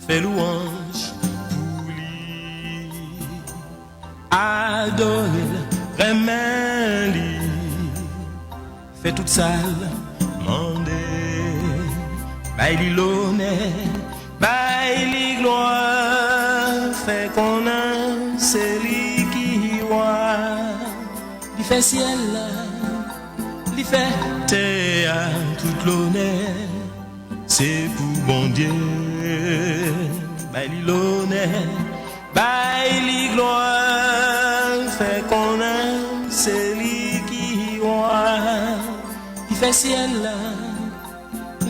fais louange pour lui. Adore, remets-lui, fais toute salle, mandez, baille l'honneur, baille gloire, fais qu'on a, c'est lui qui voit, il fait ciel, il fait terre, toute l'honneur, c'est pour bon Dieu, baille l'honneur, baille gloire, fait qu'on a, c'est lui qui voit, il fait ciel,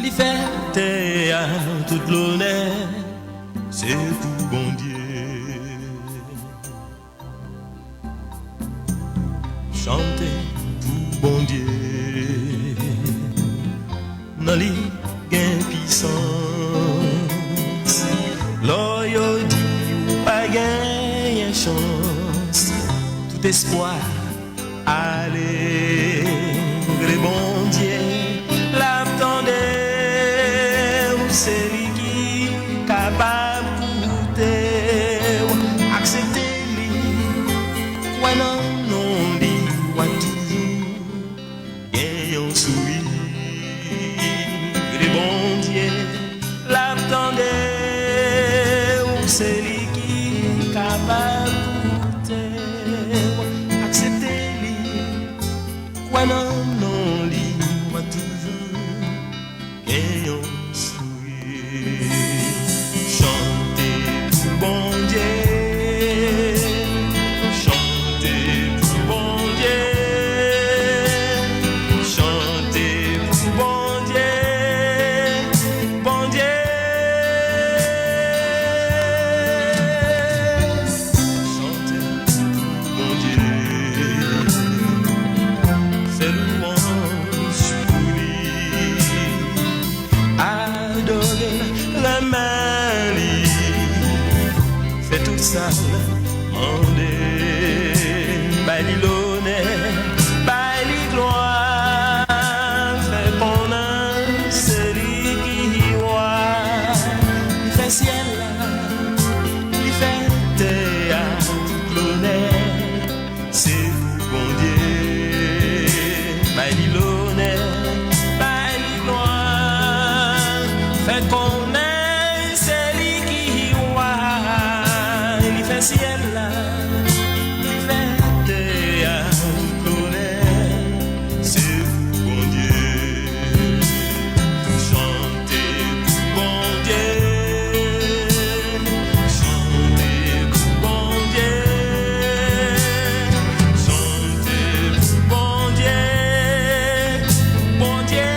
il fait terre, toute l'honneur, c'est pour bon Dieu. Chantez pour bon Dieu, dans les gains puissance, loyauté, pas gain chance, tout espoir, allez, le bon Dieu, l'attendez, c'est lui qui est capable d'écouter, acceptez-lui, ouais non, non, lui, ouais toujours, gagnons souris, le bon Dieu, l'attendez, c'est lui qui est capable d'écouter, acceptez-lui, ouais non, non, lui, ouais toujours, gagnons souris, chantez pour bon Dieu. Salle, mandez, baille l'honneur, baille gloire, fait qu'on a, c'est lui qui voit, il fait ciel, il fait terre, l'honneur, c'est pour bon Dieu, baille l'honneur, baille gloire, fait qu'on a, c'est lui qui voit. Ciel là, il fait terre, l'honneur, c'est pour bon Dieu. Chantez pour bon Dieu, chantez pour bon Dieu, chantez pour bon Dieu, bon Dieu.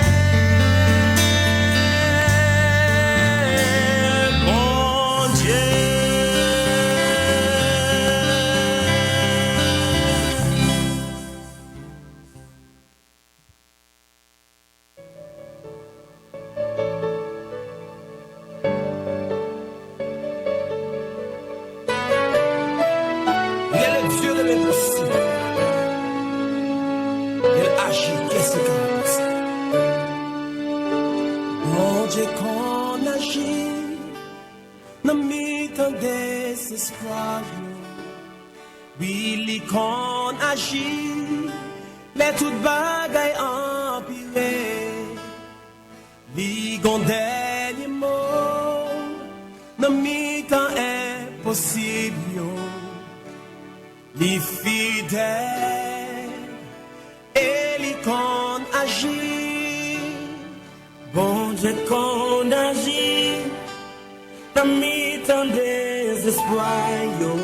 Billy qu'on agit, mais toute bagaille empirée. Li gon dernier mot, non mi-temps impossible yo. Li fidèle, et li qu'on agit. Bon Dieu qu'on agit, non mi-temps désespoir yo.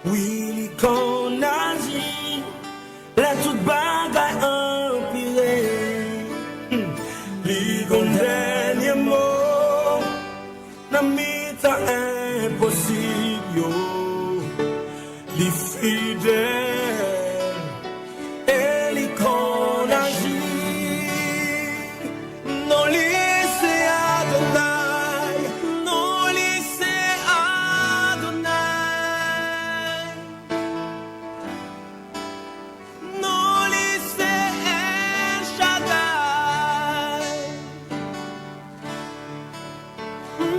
Oui, qu'on agit, la toute bagaille empirée. Les dernier mot, n'a mis temps impossible. Les fidèles, et les qu'on agit. Non, laissez Adonai, non, laissez Adonai.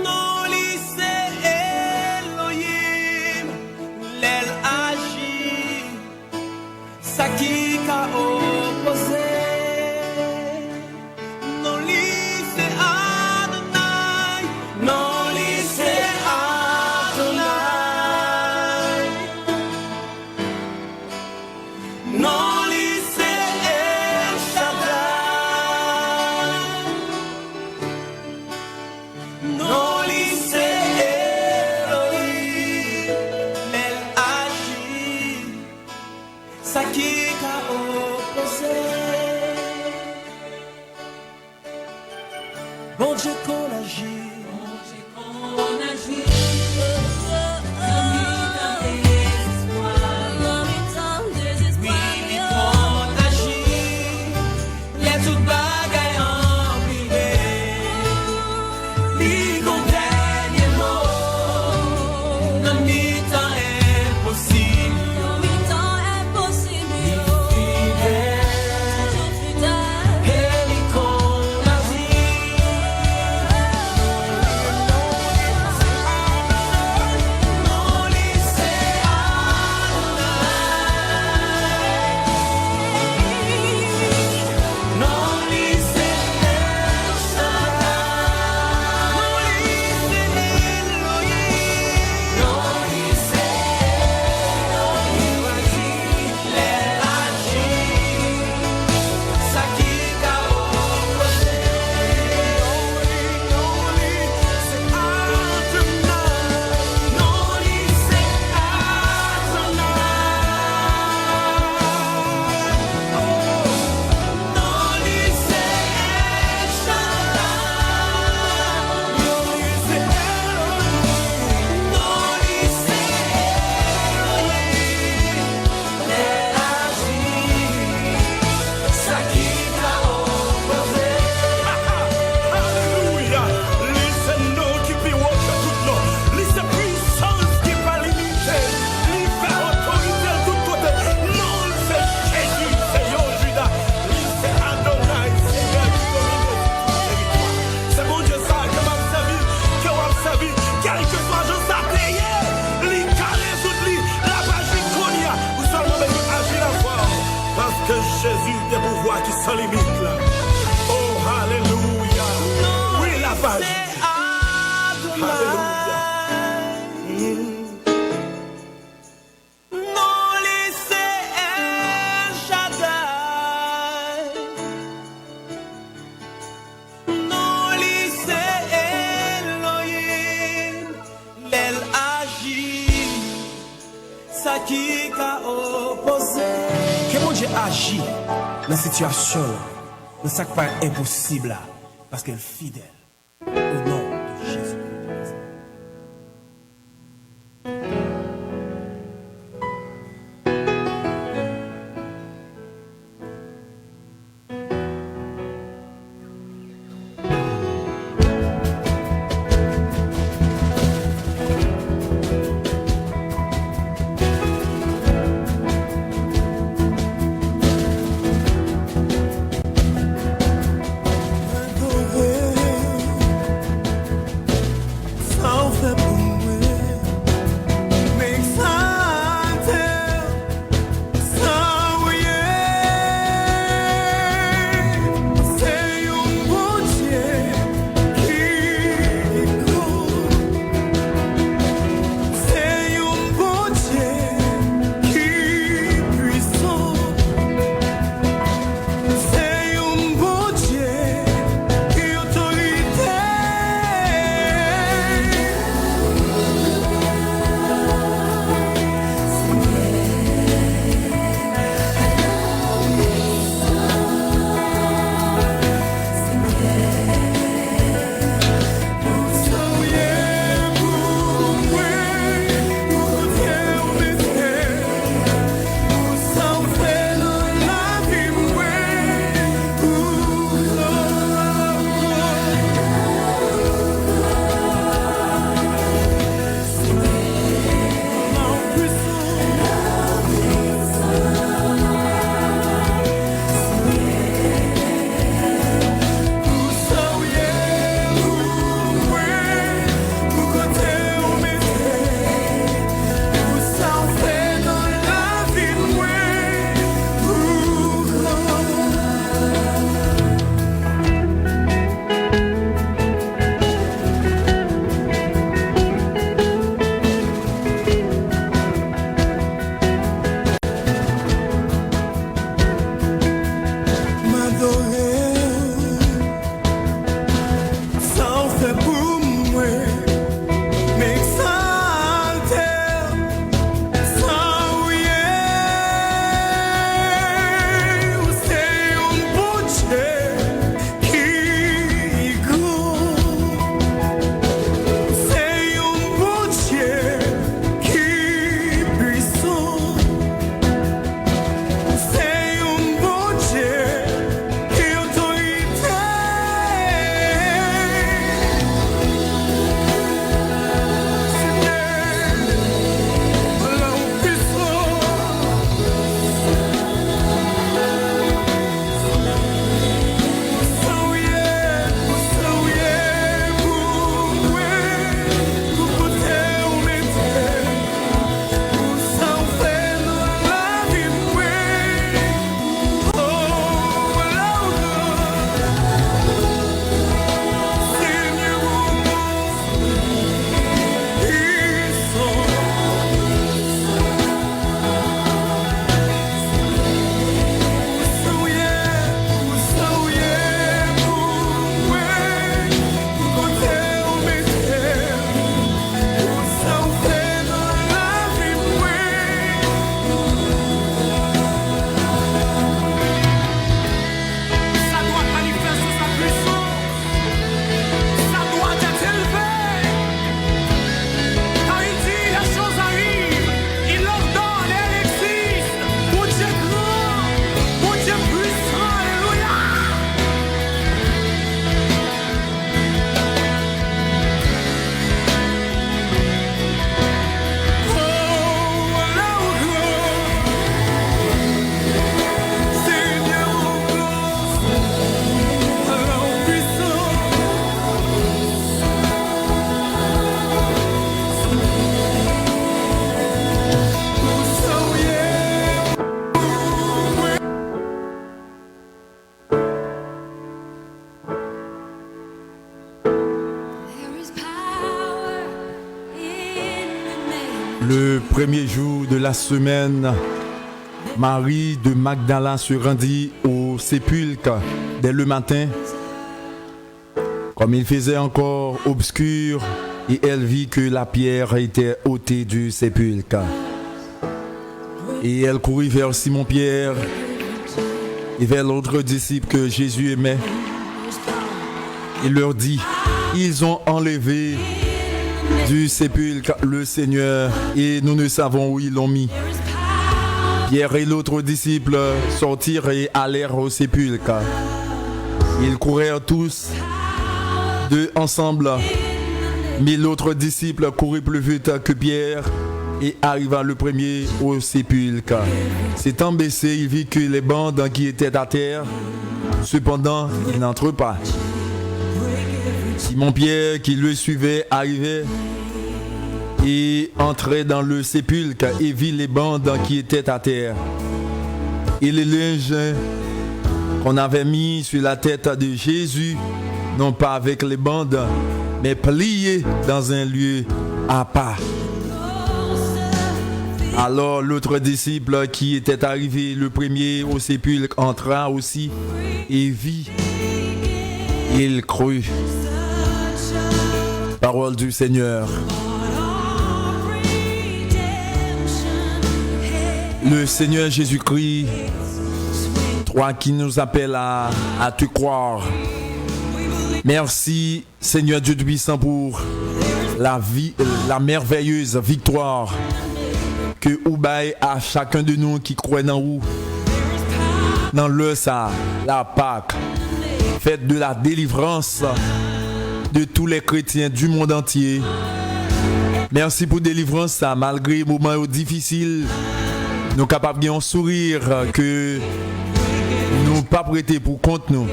No, listen. non lycée Elohim, elle agit, ça qui a opposé. Bon Dieu qu'on agit, Jésus des pouvoirs qui sans limite là. Oh, alléluia. Oui, la page. Alléluia. Non, lycée El Shaddai. Non, lycée Elohim. L'El agit. Ça qui a opposé. Que mon Dieu agit dans la situation, dans ce qui n'est pas impossible, parce qu'elle est fidèle. Au nom de Jésus. Le premier jour de la semaine, Marie de Magdala se rendit au sépulcre dès le matin. Comme il faisait encore obscur, et elle vit que la pierre était ôtée du sépulcre. Et elle courut vers Simon-Pierre et vers l'autre disciple que Jésus aimait. Il leur dit, ils ont enlevé du sépulcre le Seigneur et nous ne savons où ils l'ont mis. Pierre et l'autre disciple sortirent et allèrent au sépulcre. Ils coururent tous deux ensemble, mais l'autre disciple courut plus vite que Pierre et arriva le premier au sépulcre. S'étant baissé, il vit que les bandes qui étaient à terre, cependant il n'entre pas. Simon-Pierre, qui le suivait, arrivait et entrait dans le sépulcre et vit les bandes qui étaient à terre et les linges qu'on avait mis sur la tête de Jésus, non pas avec les bandes, mais pliés dans un lieu à part. Alors l'autre disciple qui était arrivé le premier au sépulcre entra aussi et vit. Il crut. Parole du Seigneur. Le Seigneur Jésus-Christ, toi qui nous appelles à te croire. Merci Seigneur Dieu Tout-Puissant pour la merveilleuse victoire que vous baillez à chacun de nous qui croit dans vous. Dans le ça, la Pâque, fête de la délivrance de tous les chrétiens du monde entier. Merci pour délivrance ça, malgré les moments difficiles, nous sommes capables de sourire que nous pas prêtés pour compte nous.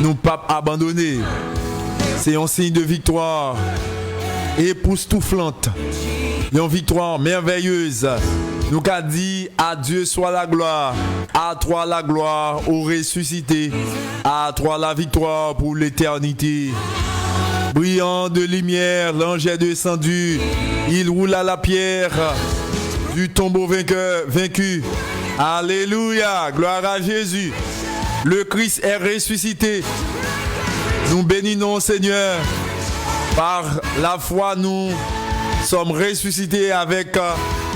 Nous pas abandonner. C'est un signe de victoire époustouflante. Une victoire merveilleuse. Nous avons dit à Dieu soit la gloire, à toi la gloire au ressuscité, à toi la victoire pour l'éternité. Brillant de lumière, l'ange est descendu, il roula la pierre du tombeau vaincu. Alléluia, gloire à Jésus. Le Christ est ressuscité. Nous bénissons Seigneur. Par la foi, nous sommes ressuscités avec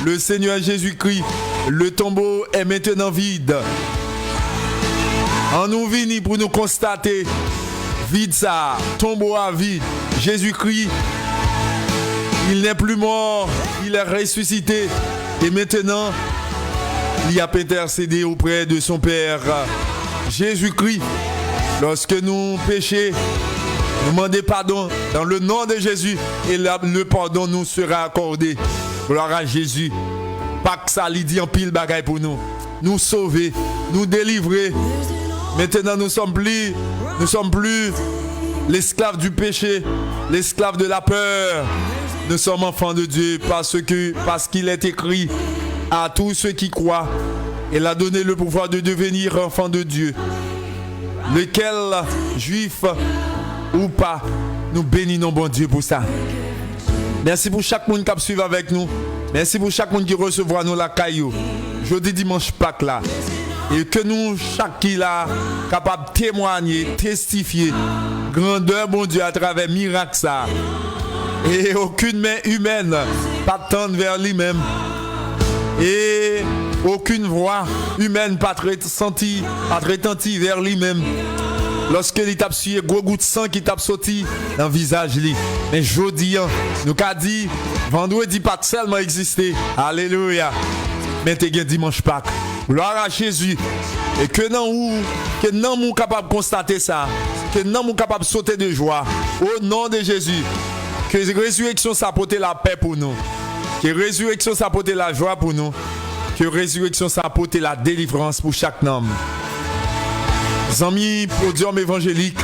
le Seigneur Jésus-Christ. Le tombeau est maintenant vide. En nous venons pour nous constater vide ça, tombeau à vide. Jésus-Christ, il n'est plus mort, il est ressuscité. Et maintenant, il a intercédé auprès de son Père. Jésus-Christ, lorsque nous péchons, nous demandons pardon dans le nom de Jésus et le pardon nous sera accordé. Gloire à Jésus. Pas que ça lui dit en pile bagaille pour nous. Nous sauver, nous délivrer. Maintenant nous sommes plus l'esclave du péché, l'esclave de la peur. Nous sommes enfants de Dieu parce qu'il est écrit à tous ceux qui croient. Il a donné le pouvoir de devenir enfant de Dieu. Lequel, juif ou pas, nous bénissons bon Dieu pour ça. Merci pour chaque monde qui suit avec nous. Merci pour chaque monde qui recevra nous la caillou. Jeudi dimanche Pâques là. Et que nous, chaque qui là, capable de témoigner, testifier, grandeur bon Dieu à travers miracle ça. Et aucune main humaine pas tendre vers lui-même. Et aucune voix humaine pas ressentie vers lui-même. Lorsque il tape sur gros goût de sang qui tape sorti dans le visage lui. Mais jeudi, nous qu'a dit vendredi pas seulement existé. Alléluia. Mais t'es bien dimanche Pâques. Gloire à Jésus. Et que non nous capable de constater ça. Que non nous capable de sauter de joie. Au nom de Jésus. Que résurrection s'apporte la paix pour nous. Que résurrection s'apporte la joie pour nous. Que résurrection s'apporte la délivrance pour chaque homme. Amis, podium évangélique,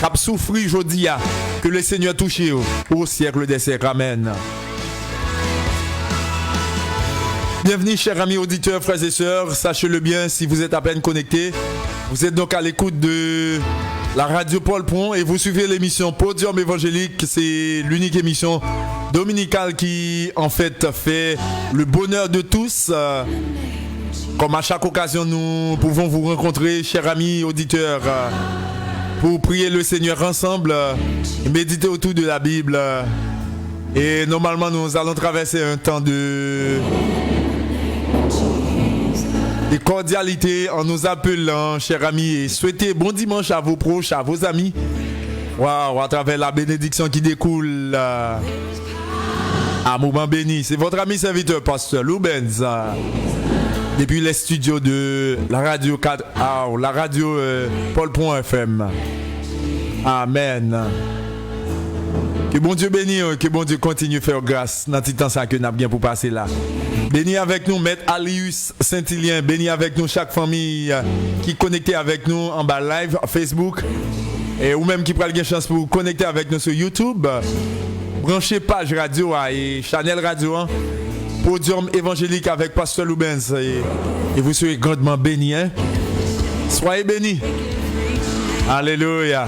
cap souffri aujourd'hui, que le Seigneur touche au siècle des siècles. Amen. Bienvenue, chers amis auditeurs, frères et sœurs. Sachez-le bien, si vous êtes à peine connectés, vous êtes donc à l'écoute de la radio Paul Pont et vous suivez l'émission Podium évangélique. C'est l'unique émission dominicale qui en fait le bonheur de tous. Comme à chaque occasion, nous pouvons vous rencontrer, chers amis auditeurs, pour prier le Seigneur ensemble et méditer autour de la Bible. Et normalement, nous allons traverser un temps de cordialité en nous appelant, chers amis, et souhaiter bon dimanche à vos proches, à vos amis. Waouh, à travers la bénédiction qui découle. Un moment béni. C'est votre ami serviteur, Pasteur Loubens. Depuis les studios de la radio 4, la radio Paul.fm. Amen. Que bon Dieu bénisse, que bon Dieu continue à faire grâce dans ce temps que nous avons bien pour passer là. Bénis avec nous, Maître Alius Saint-Hilien. Bénis avec nous chaque famille qui est connectée avec nous en bas live Facebook. Et ou même qui prend la chance pour connecter avec nous sur YouTube. Branchez page radio et channel radio. Podium évangélique avec Pasteur Loubens et vous serez grandement bénis. Hein? Soyez bénis. Alléluia.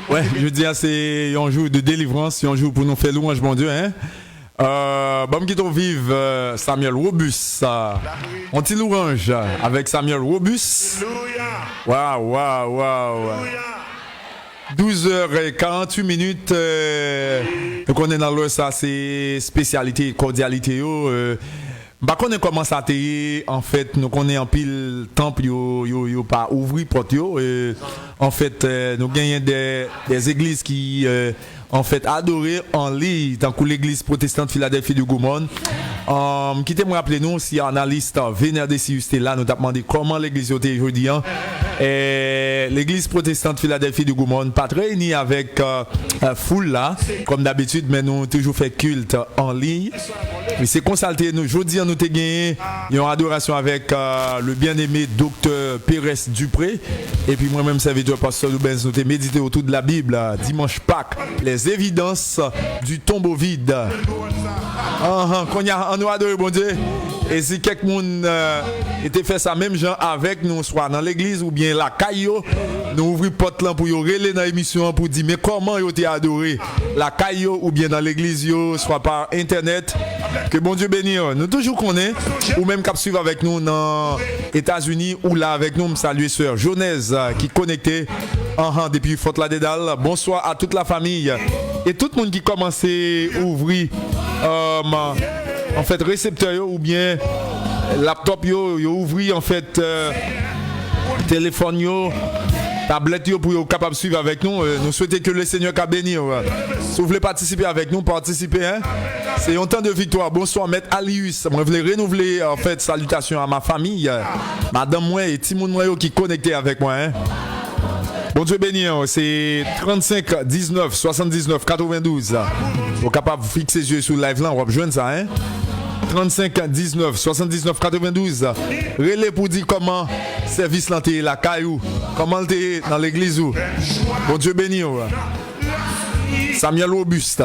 Ouais, je dis c'est un jour de délivrance, un jour pour nous faire louange, mon Dieu. Hein? Bon, qui t'en vive Samuel Robus. On t'y louange avec Samuel Robus. Waouh, waouh, waouh. 12h48 minutes. Donc on est dans l'heure, ça c'est spécialité, cordialité. Bah qu'on est commencé à te en fait nous connaît en pile temple yo pas ouvrir porte yo en fait nous gagnons des églises qui en fait adoré en ligne tant que l'église protestante Philadelphie de Gaumont qui te me rappeler nous si analyste Vénère de Sius là nous t'a demandé comment l'église était aujourd'hui l'église protestante Philadelphie de Gaumont pas réunie avec foule là comme d'habitude mais nous toujours fait culte en ligne mais c'est consulté nous aujourd'hui nous t'ai gagné une adoration avec le bien-aimé docteur Pérez Dupré et puis moi-même serviteur pasteur Loubens nous t'ai médité autour de la Bible dimanche Pâques les évidences du tombeau vide. Qu'on y a en nous adoré bon Dieu. Et si quelqu'un était fait ça même gens avec nous soit dans l'église ou bien la caillou nous ouvrir porte là pour y relayer dans l'émission pour dire mais comment yo t'es adoré la caillou ou bien dans l'église yo soit par internet que bon Dieu bénisse nous toujours connaît ou même cap suivre avec nous dans États-Unis ou là avec nous me saluer sœur Jonaise qui connecté depuis Fort Lauderdale. Bonsoir à toute la famille et tout le monde qui commence à ouvrir en fait récepteur yo, ou bien laptop yo ouvrir en fait téléphone yo tablette yo pour capable suivre avec nous nous souhaitons que le Seigneur qu'a béni si vous voulez participer avec nous participez hein c'est un temps de victoire. Bonsoir Maître Alius moi je voulais renouveler en fait salutations à ma famille madame moi et Timoun moi qui connecté avec moi hein. Bon Dieu béni, c'est 35 19 79 92. Vous capable de fixer les yeux sur le live là, on va rejoindre ça hein. 35 19 79 92. Relais pour dire comment service là la caillou, comment t'es dans l'église où. Bon Dieu béni. Samuel Robuste.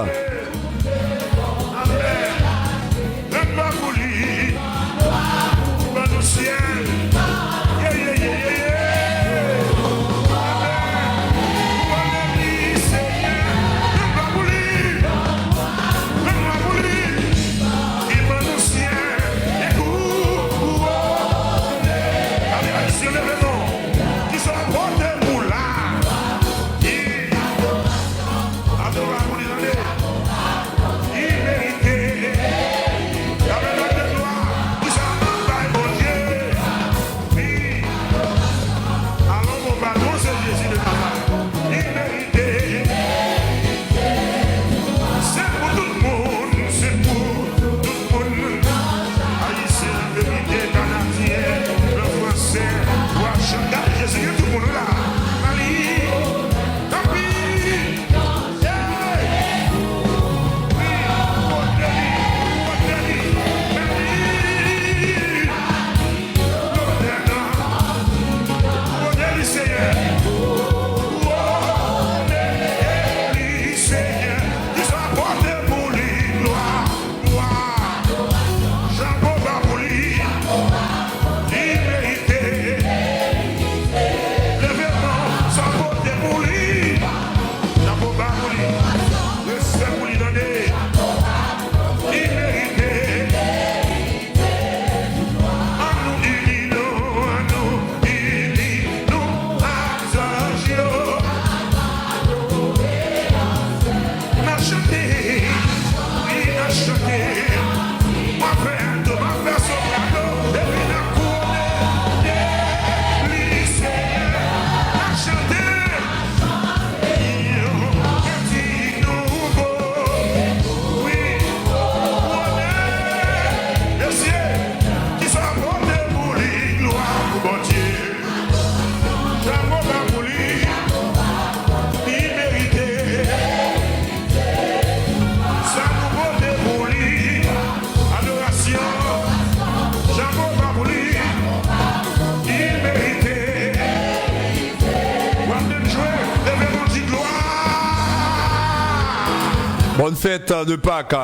Bonne fête de Pâques.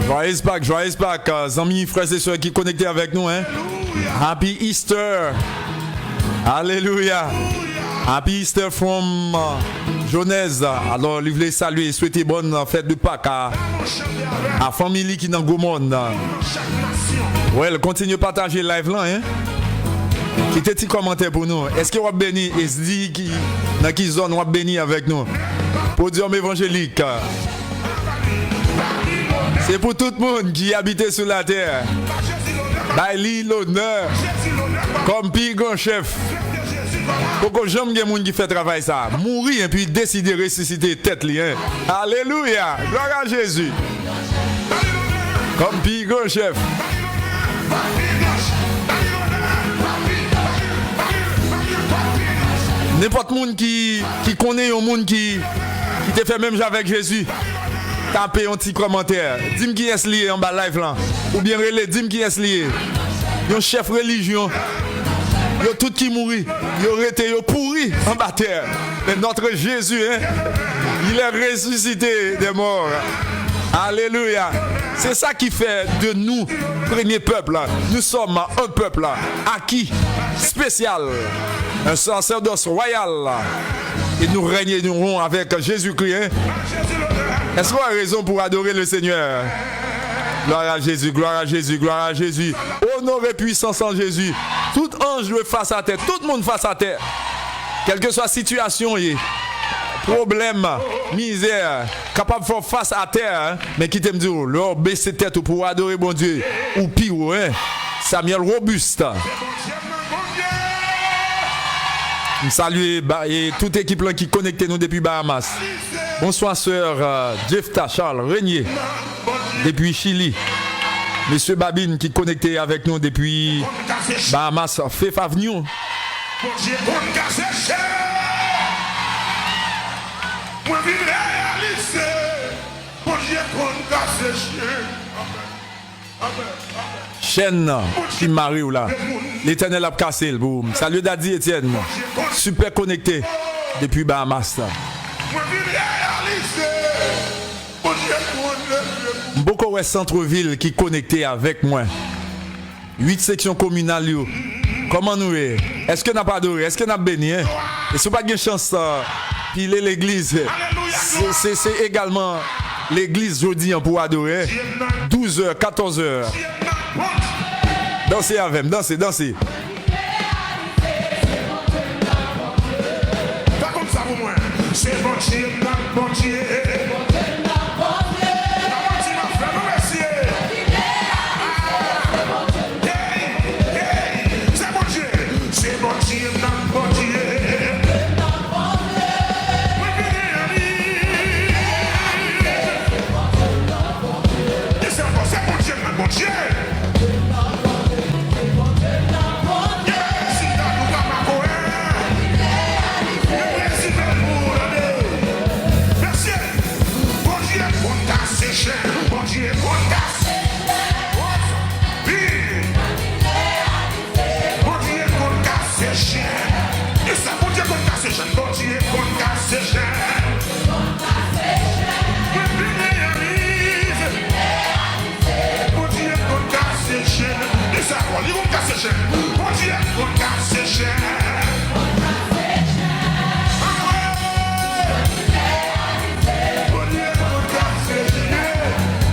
Joyeuse Pâques. Amis, frères et sœurs qui connectés avec nous. Hein? Happy Easter. Alléluia. Happy Easter from Genèse. Alors, je voulais saluer et souhaiter bonne fête de Pâques à la famille qui est dans le monde. Ouais, continue à partager le live là. Hein? Quittez un petit commentaire pour nous. Est-ce que vous avez béni et se dit dans quelle zone vous avez béni avec nous? Pour dire évangélique. C'est pour tout le monde qui habite sur la terre. Baili l'honneur comme plus grand chef. Pourquoi j'aime les gens qui fait travail ça? Mourir et puis décider de ressusciter tête li. Hein? Alléluia. Gloire à Jésus. Comme plus grand chef. N'importe monde qui connaît un monde qui te fait même avec Jésus. Tapez un petit commentaire. Dis-moi qui est lié en bas live là. Ou bien relais, dis-moi qui est lié. Un chef religion. Yo tout qui mourit. Yo été yo pourri en bas terre. Mais notre Jésus, hein, il est ressuscité des morts. Alléluia. C'est ça qui fait de nous, premier peuple. Nous sommes un peuple acquis, spécial. Un sacerdoce royal. Et nous régnerons avec Jésus-Christ. Hein? Est-ce qu'on a raison pour adorer le Seigneur? Gloire à Jésus, gloire à Jésus, gloire à Jésus. Honneur et puissance en Jésus. Tout ange face à terre, tout le monde face à terre. Quelle que soit la situation, problème, misère, capable de faire face à terre, hein? Mais qui t'aime dire, leur baisser tête pour adorer bon Dieu. Ou pire, hein? Samuel Robuste. Je salue toute équipe là qui connecte nous depuis Bahamas. Bonsoir sœur Jefta Charles Régnier depuis Chili. Monsieur Babine qui connecté avec nous depuis Bahamas. Fif Avenue. Chaîne qui marie ou là. L'Éternel a cassé le boum. Salut Daddy Etienne. Super connecté depuis Bahamas. Beaucoup de centre-ville qui connecté avec moi. 8 sections communales. Comment nous est? Est-ce que n'a pas adoré? Est-ce que n'a béni? Hein? Et si pas de chance piler l'église, c'est également l'église jeudi pour adorer. 12h, 14h. Dansez avec, dansez. Pas comme ça pour moi. C'est bon Dieu, bon Dieu.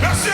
Merci.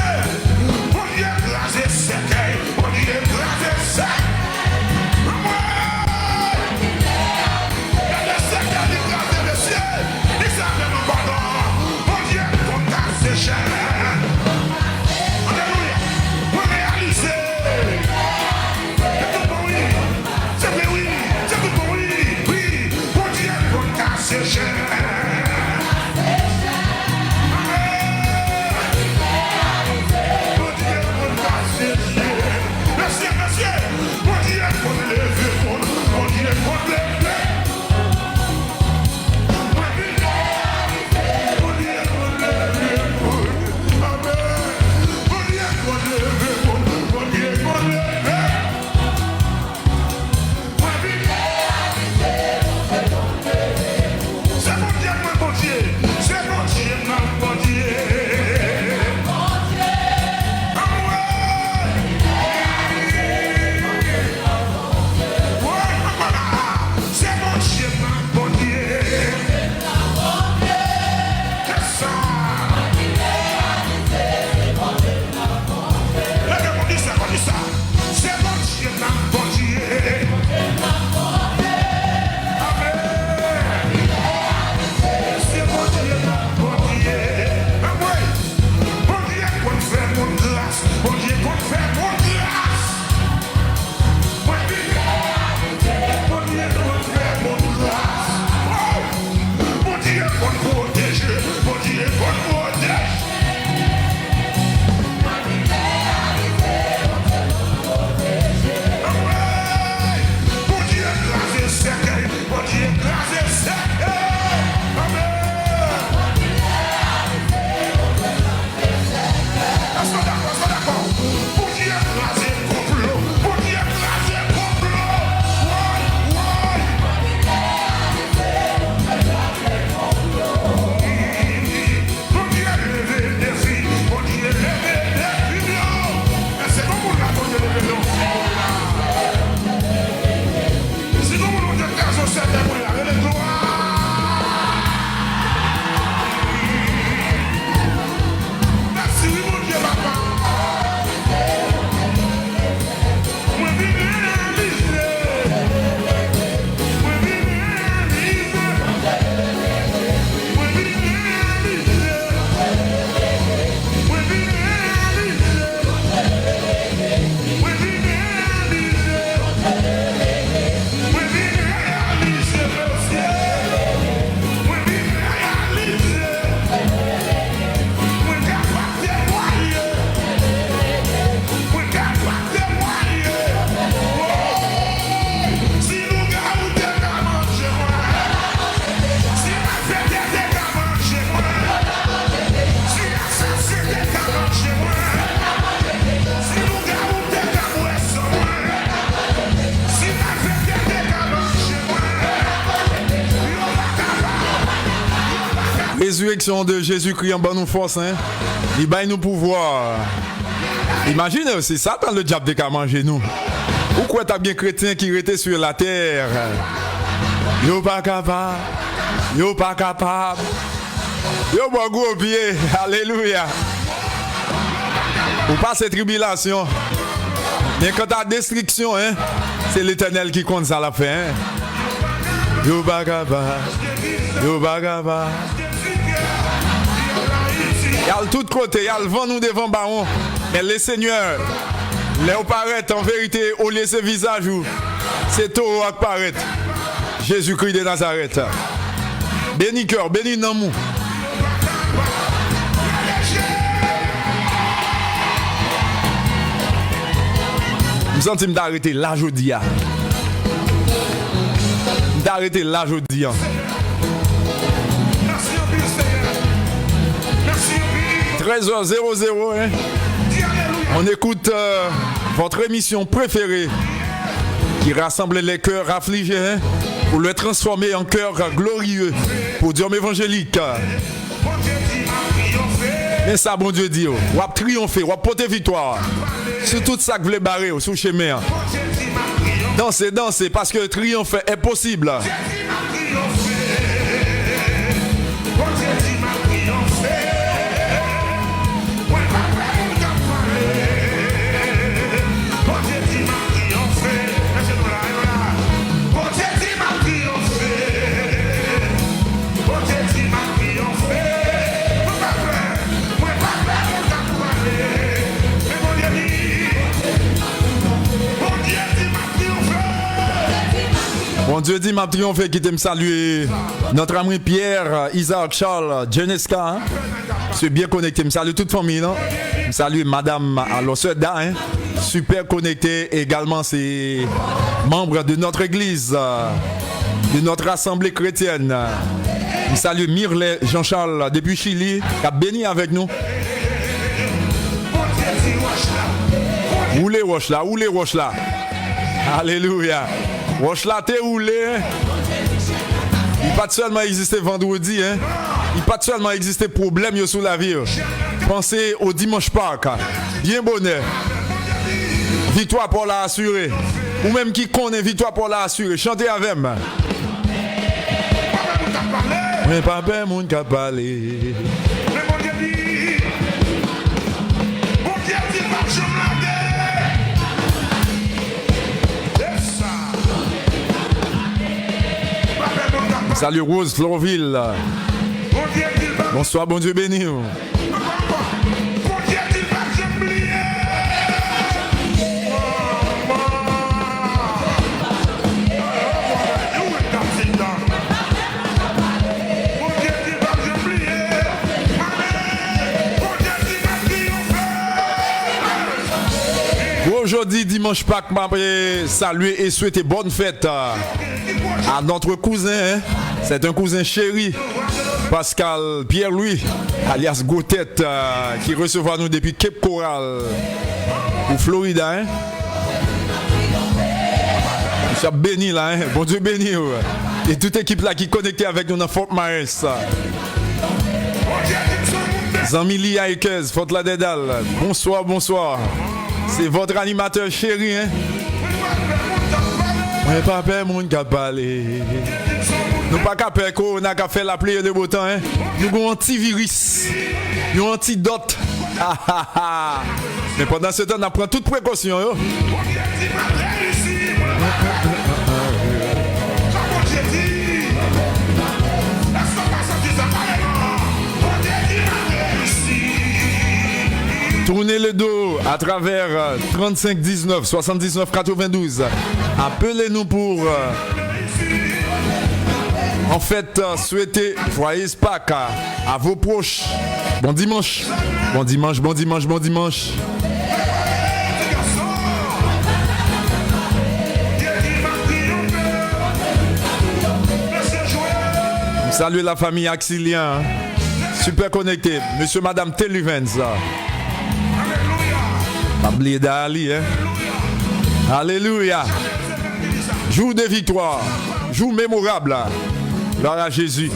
résurrection de Jésus-Christ en bas nous force, hein. Il baille nous pouvoir. Imaginez, c'est ça dans le diable de manger nous. Pourquoi t'as bien chrétien qui était sur la terre? Yo pas capable. Yo pas capable. Yo bon gros pied. Alléluia. Ou pas cette tribulation. Mais quand t'as destruction, hein, c'est l'Éternel qui compte ça la fin. Hein? Yo pas capable. Yo pas capable. Il y a de tous côtés, il y a le vent nous devant baron. Mais les seigneurs, les paraît en vérité, au lieu de ce visage, c'est taureau qui paraît. Jésus-Christ de Nazareth. Béni cœur, béni namou. Nous sommes d'arrêter là aujourd'hui. D'arrêter là aujourd'hui. 13h00, hein? On écoute votre émission préférée qui rassemble les cœurs affligés, hein? Pour le transformer en cœur glorieux pour Dieu évangélique. Mais ça, bon Dieu dit, on va triompher, on va porter victoire sur tout ça que vous voulez barrer sous le chemin. Dansez, dansez, parce que le triomphe est possible. Bon Dieu dit m'a triomphé qui t'aime saluer notre ami Pierre, Isaac, Charles, Jeneska, hein? C'est bien connecté, me salue toute famille, non? Me salue Madame Aloseda, hein? Super connecté, également c'est membres de notre église, de notre assemblée chrétienne. Me salue Mirle Jean-Charles depuis Chili, qui a béni avec nous. Où les roches là, où les roches là? Alléluia. Roche là t'es roulé. Il pas seulement existé vendredi, hein. Il pas seulement existé problème sous la vie. Pensez au dimanche Pâques. Bien bonheur. Victoire pour la assurer. Ou même qui connaît victoire pour la assurer. Chantez avec moi. Mais pas ben moun ka parler. Salut Rose Florville. Bonsoir, bon Dieu béni. Aujourd'hui, dimanche Pâques, je saluer et souhaiter bonne fête à notre cousin. Hein? C'est un cousin chéri, Pascal Pierre-Louis, alias Gotet, qui recevra nous depuis Cape Coral, ou Florida. Hein? Nous sommes bénis là, hein? Bon Dieu béni. Et toute équipe là qui est connectée avec nous dans Fort Myers. Zambili Aikez, Fort Lauderdale. Bonsoir, bonsoir. C'est votre animateur chéri. Hein? Ouais, papa, moun ka parler. Nous pas qu'à faire qu'on a qu'à faire la pluie de beau temps. Hein? Nous avons un antivirus, nous avons un antidote. Mais pendant ce temps, on prend toute précaution. Yo. Tournez le dos à travers 35 19 79 92. Appelez-nous pour en fait souhaiter joyeux Pâques à vos proches. Bon dimanche. Bon dimanche, bon dimanche, bon dimanche. Salut la famille Axilien. Super connecté. Monsieur, madame Teluvens. Pas oublier d'Ali, hein? Alléluia. Jour de victoire. Jour mémorable. Gloire à Jésus.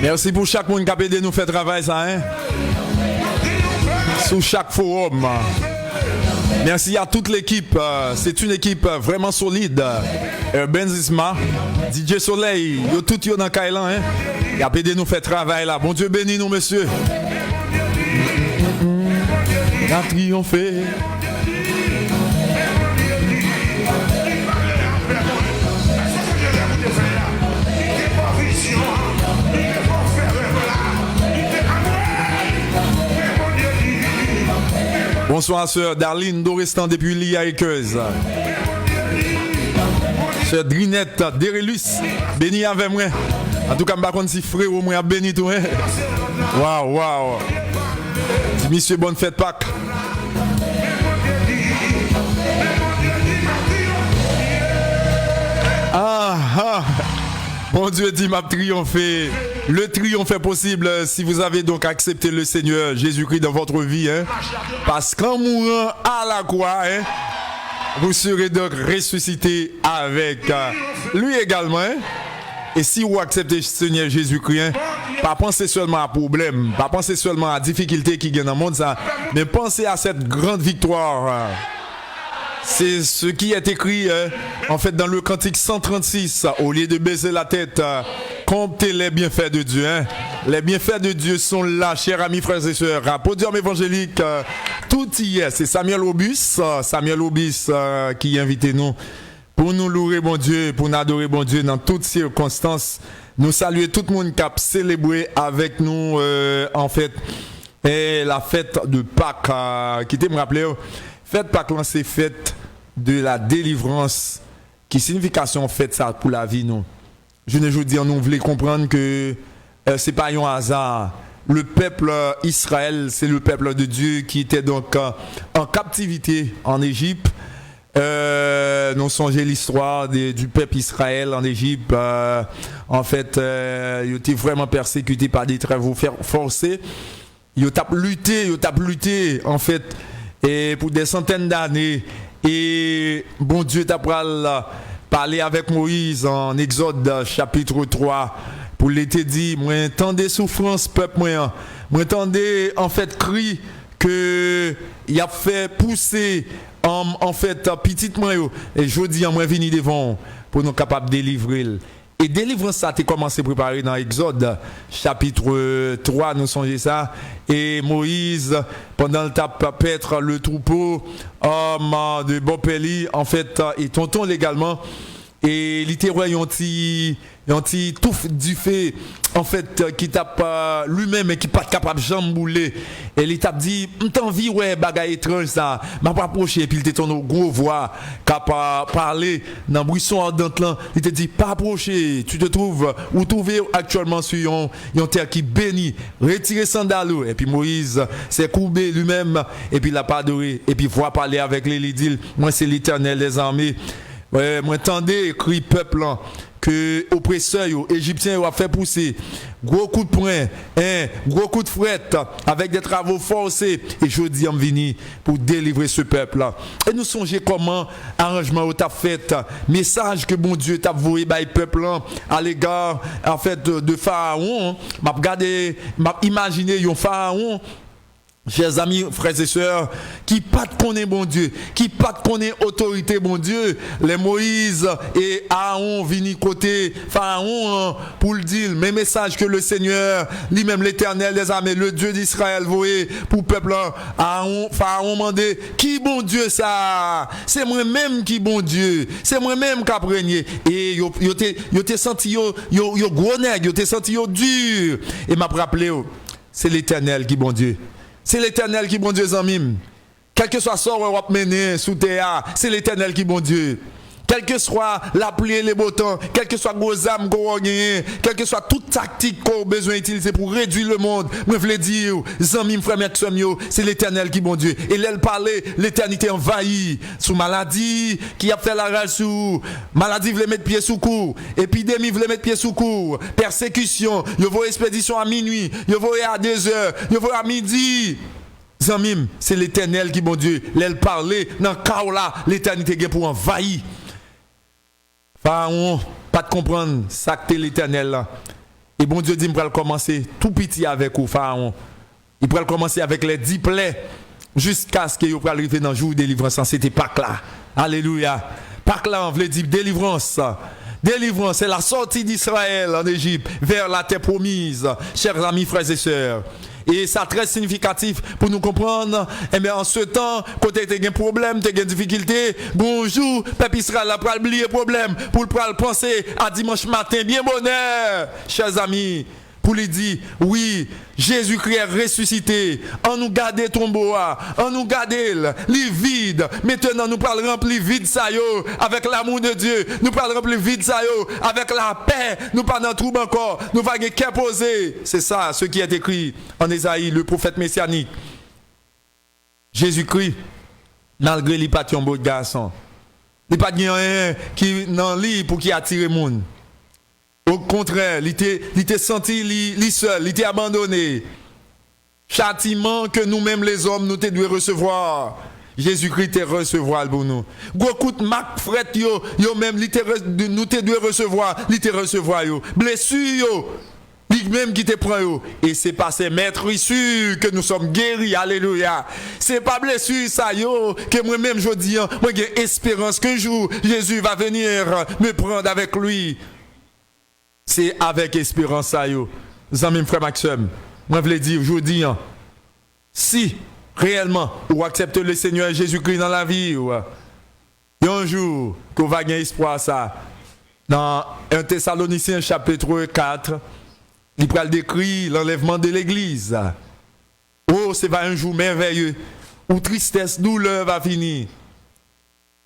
Merci pour chaque monde qui a aidé nous faire travail ça hein. Sous chaque forum. Merci à toute l'équipe. C'est une équipe vraiment solide. Benzisma, DJ Soleil, yo tout yo dans Kailan hein. Il a aidé nous faire travail là. Bon Dieu bénisse nous monsieur. La triomphé. Bonsoir sœur Darlene Dorestan depuis Lia Ekeuse. Sœur Drinette Derelus, béni avec moi. En tout cas, je ne sais pas si frère ou moi béni tout. Hein? Waouh. Dis monsieur, bonne fête Pâques. Bon Dieu dit m'a triomphé. Le triomphe est possible si vous avez donc accepté le Seigneur Jésus-Christ dans votre vie. Hein? Parce qu'en mourant à la croix, hein, vous serez donc ressuscité avec lui également. Hein? Et si vous acceptez le Seigneur Jésus-Christ, hein, pas penser seulement à problème, pas penser seulement à difficulté qui gagne dans le monde, ça, mais pensez à cette grande victoire. C'est ce qui est écrit en fait dans le cantique 136. Au lieu de baisser la tête, comptez les bienfaits de Dieu. Hein. Les bienfaits de Dieu sont là, chers amis, frères et sœurs. Podium évangélique, tout y est. C'est Samuel Obus qui invite nous pour nous louer bon Dieu, pour nous adorer bon Dieu dans toutes circonstances. Nous saluer tout le monde qui a célébré avec nous en fait et la fête de Pâques qui te me rappeler. Fête Pâques, c'est fête de la délivrance. Qui signification fête ça pour la vie, nous? Je ne veux dire, nous voulons comprendre que c'est pas un hasard. Le peuple Israël, c'est le peuple de Dieu qui était donc en captivité en Égypte. Nous songeons l'histoire du peuple Israël en Égypte. En fait, il était vraiment persécuté par des travaux forcés. Il a lutté, en fait. Et pour des centaines d'années, et bon Dieu t'a parlé avec Moïse en Exode chapitre 3 pour l'été dit, moi entendez souffrance peuple moi entendez en fait cri que il a fait pousser en fait petit moi et je dis moi venir devant pour nous capables de délivrer. Et délivrance ça a commencé à préparer dans Exode chapitre 3, nous songeons ça. Et Moïse, pendant le tape paître le troupeau de Bopeli, en fait, et tonton légalement, et littéralement, ils ont tout du fait, en fait, qui tape lui-même et qui pas capable de jambouler. Et il tape dit, m't'en vie, ouais, bagaille étrange ça, m'a pas approché, et puis il te ton gros voix, capable parler dans buisson ardent là, il te dit, pas approcher, tu te trouves, ou trouver actuellement sur une terre qui bénit, retirer sandales, et puis Moïse s'est courbé lui-même, et puis il a pas adoré, et puis voit parler avec les dit, moi c'est l'Éternel des armées. Ouais, moi tendez écrit peuple là que oppresseurs égyptiens a fait pousser gros coup de poing, gros coup de fouette avec des travaux forcés et je dis en venir pour délivrer ce peuple là. Et nous songez comment arrangement au t'a fait message que bon Dieu t'a voué by peuple là à l'égard en fait de Pharaon, m'a regardé, m'a imaginé un Pharaon. Chers amis, frères et sœurs, qui pas connaît bon Dieu, qui pas connaît autorité bon Dieu, les Moïse et Aaron vini côté Pharaon pour le dire, mes messages que le Seigneur, lui-même l'Éternel des armées, le Dieu d'Israël, voyez, pour le peuple, Aaron, Pharaon mandé, qui bon Dieu ça? C'est moi-même qui bon Dieu, c'est moi-même qui a régné. Et yo te senti yo gros nèg, yo te senti yo dur. Et m'a rappelé, c'est l'Éternel qui bon Dieu. C'est l'Éternel qui bon Dieu zamim. Quel que soit sort on va mener sous terre, c'est l'Éternel qui bon Dieu. Quel que soit la pluie et les beaux temps, quel que soit gros âmes qu'on a gagné, quel que soit toute tactique qu'on a besoin d'utiliser pour réduire le monde, moi je veux dire, zamim frère c'est l'Éternel qui bon Dieu. Et là, parler, l'éternité envahie sous maladie, qui a fait la rage sous maladie, voulait mettre pied sous cou, épidémie, voulait mettre pied sous cou, persécution, yo voyez expédition à minuit, yo voyez à 2 heures, yo voyez à midi. Zamim, c'est l'Éternel qui bon Dieu. L'elle parler dans le cas là, l'éternité est pour envahir. Pharaon, pas de comprendre ça que l'Éternel là. Et bon Dieu dit, il va commencer tout petit avec vous, Pharaon. Il va commencer avec les 10 plaies jusqu'à ce qu'il va arriver dans le jour de délivrance. C'était Pâques là. Alléluia. Pâques là, on veut dire délivrance. Délivrance, c'est la sortie d'Israël en Égypte vers la terre promise, chers amis, frères et sœurs. Et ça très significatif pour nous comprendre. Eh bien, en ce temps, quand tu as un problème, tu as une difficulté, bonjour, peuple Israël a pas oublié problème pour le penser à dimanche matin, bien bonheur, chers amis. Pour lui dire, oui, Jésus-Christ est ressuscité. On nous garde tombeau, on nous garde les vides. Maintenant, nous parlons remplir vide ça yo avec l'amour de Dieu. Nous parlons remplir vide ça yo avec la paix. Nous parlons trouble encore. Nous va gagner qu'à poser. C'est ça, ce qui est écrit en Ésaïe, le prophète messianique. Jésus-Christ, malgré les pas de beau garçon, il n'y a pas de rien qui n'en lit pour qui attire le monde. Au contraire, il était senti li seul, il était abandonné. Châtiment que nous-mêmes les hommes nous devons recevoir. Jésus-Christ te recevoir pour nous. Beaucoup de marques fret yo même nous te devons recevoir, il te recevoir yo. Blessure yo, lui-même qui te prend yo. Et c'est par ces maîtres issus que nous sommes guéris. Alléluia. C'est pas blessure ça yo que moi-même je dis, moi j'ai espérance qu'un jour Jésus va venir me prendre avec lui. C'est avec espérance ça yo. Zami frère Maxime, moi je veux dire aujourd'hui, si réellement vous acceptez le Seigneur Jésus-Christ dans la vie, il y a un jour que vous va gagner espoir ça. Dans 1 Thessaloniciens chapitre 4, il parle décrit l'enlèvement de l'église. Oh, c'est un jour merveilleux où tristesse, douleur va finir.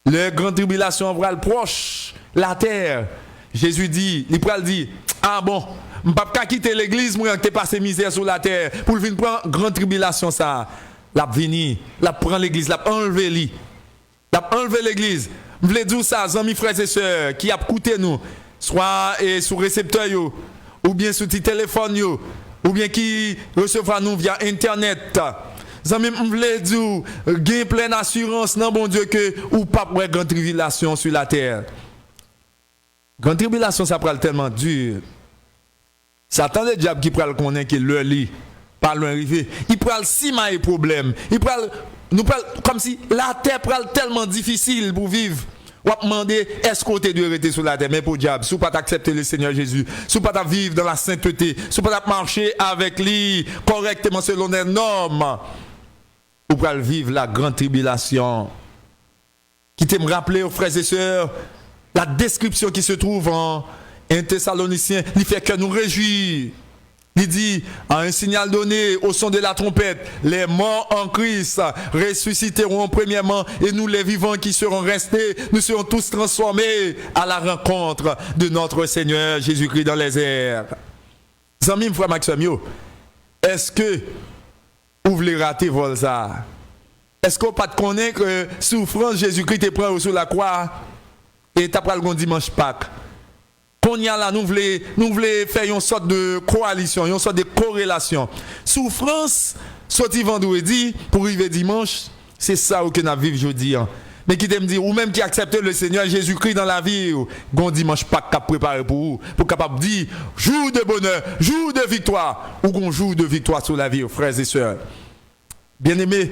La grande tribulation va être proche, la terre. Jésus dit, il peut dire, ah bon, je ne peux pas quitter l'église, moi, qui passé misère sur la terre, pour venir prendre grande tribulation, ça. La venir, la prendre l'église, la enlever l'église. Je veux dire ça, amis, frères et sœurs, qui a coûté nous, soit sur récepteur, ou bien sur le téléphone, ou bien qui recevra nous via internet. Amis, je veux dire, gain pleine assurance, non, bon Dieu, que ou pas pour grande tribulation sur la terre. Grande tribulation, ça prend tellement dur. Satan, le diable qui prend le connaître, qui le lit, pas loin arrivé. Il prend si mal problème. Il prend, nous prend comme si la terre prend tellement difficile pour vivre. On va demander, est-ce qu'on doit rester sur la terre? Mais pour le diable, si vous ne pas accepter le Seigneur Jésus, si vous ne pas vivre dans la sainteté, si vous ne pas marcher avec lui correctement selon les normes, vous pouvez vivre la grande tribulation. Qui t'aime rappeler aux frères et sœurs, la description qui se trouve en 1 Thessaloniciens, il fait que nous réjouir. Il dit, à un signal donné au son de la trompette, les morts en Christ ressusciteront premièrement et nous les vivants qui seront restés, nous serons tous transformés à la rencontre de notre Seigneur Jésus-Christ dans les airs. Zami, frère Maxime, est-ce que vous voulez rater vol ça? Est-ce qu'on pas connaît que souffrance Jésus-Christ est prêt sur la croix? Et tu as pris le dimanche Pâques. Qu'on y a là, nous voulons faire une sorte de coalition, une sorte de corrélation. Souffrance, sorti vendredi pour arriver dimanche, c'est ça que nous vivons aujourd'hui. Mais qui t'aime dire, ou même qui accepte le Seigneur Jésus-Christ dans la vie, gon dimanche Pâques qu'a préparé pour vous, pour capable dire, jour de bonheur, jour de victoire, ou gon jour de victoire sur la vie, frères et sœurs. Bien-aimés,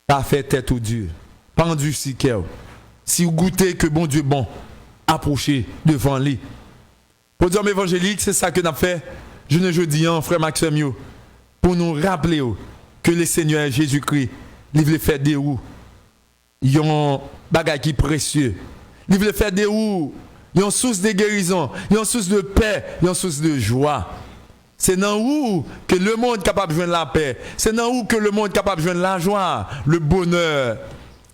pas fait tête ou Dieu, pendu si cœur. Si vous goûtez que bon Dieu bon, approchez devant lui. Pour dire évangélique, c'est ça que nous avons fait. Je ne dis pas, frère Maxime, pour nous rappeler que le Seigneur Jésus-Christ, il veut faire des roues. Il y a un bagage qui est précieux. Il veut faire des roues. Il y a une source de guérison. Il y a une source de paix. Il y a une source de joie. C'est dans où que le monde est capable de joindre la paix. C'est dans où que le monde est capable de joindre la joie, le bonheur.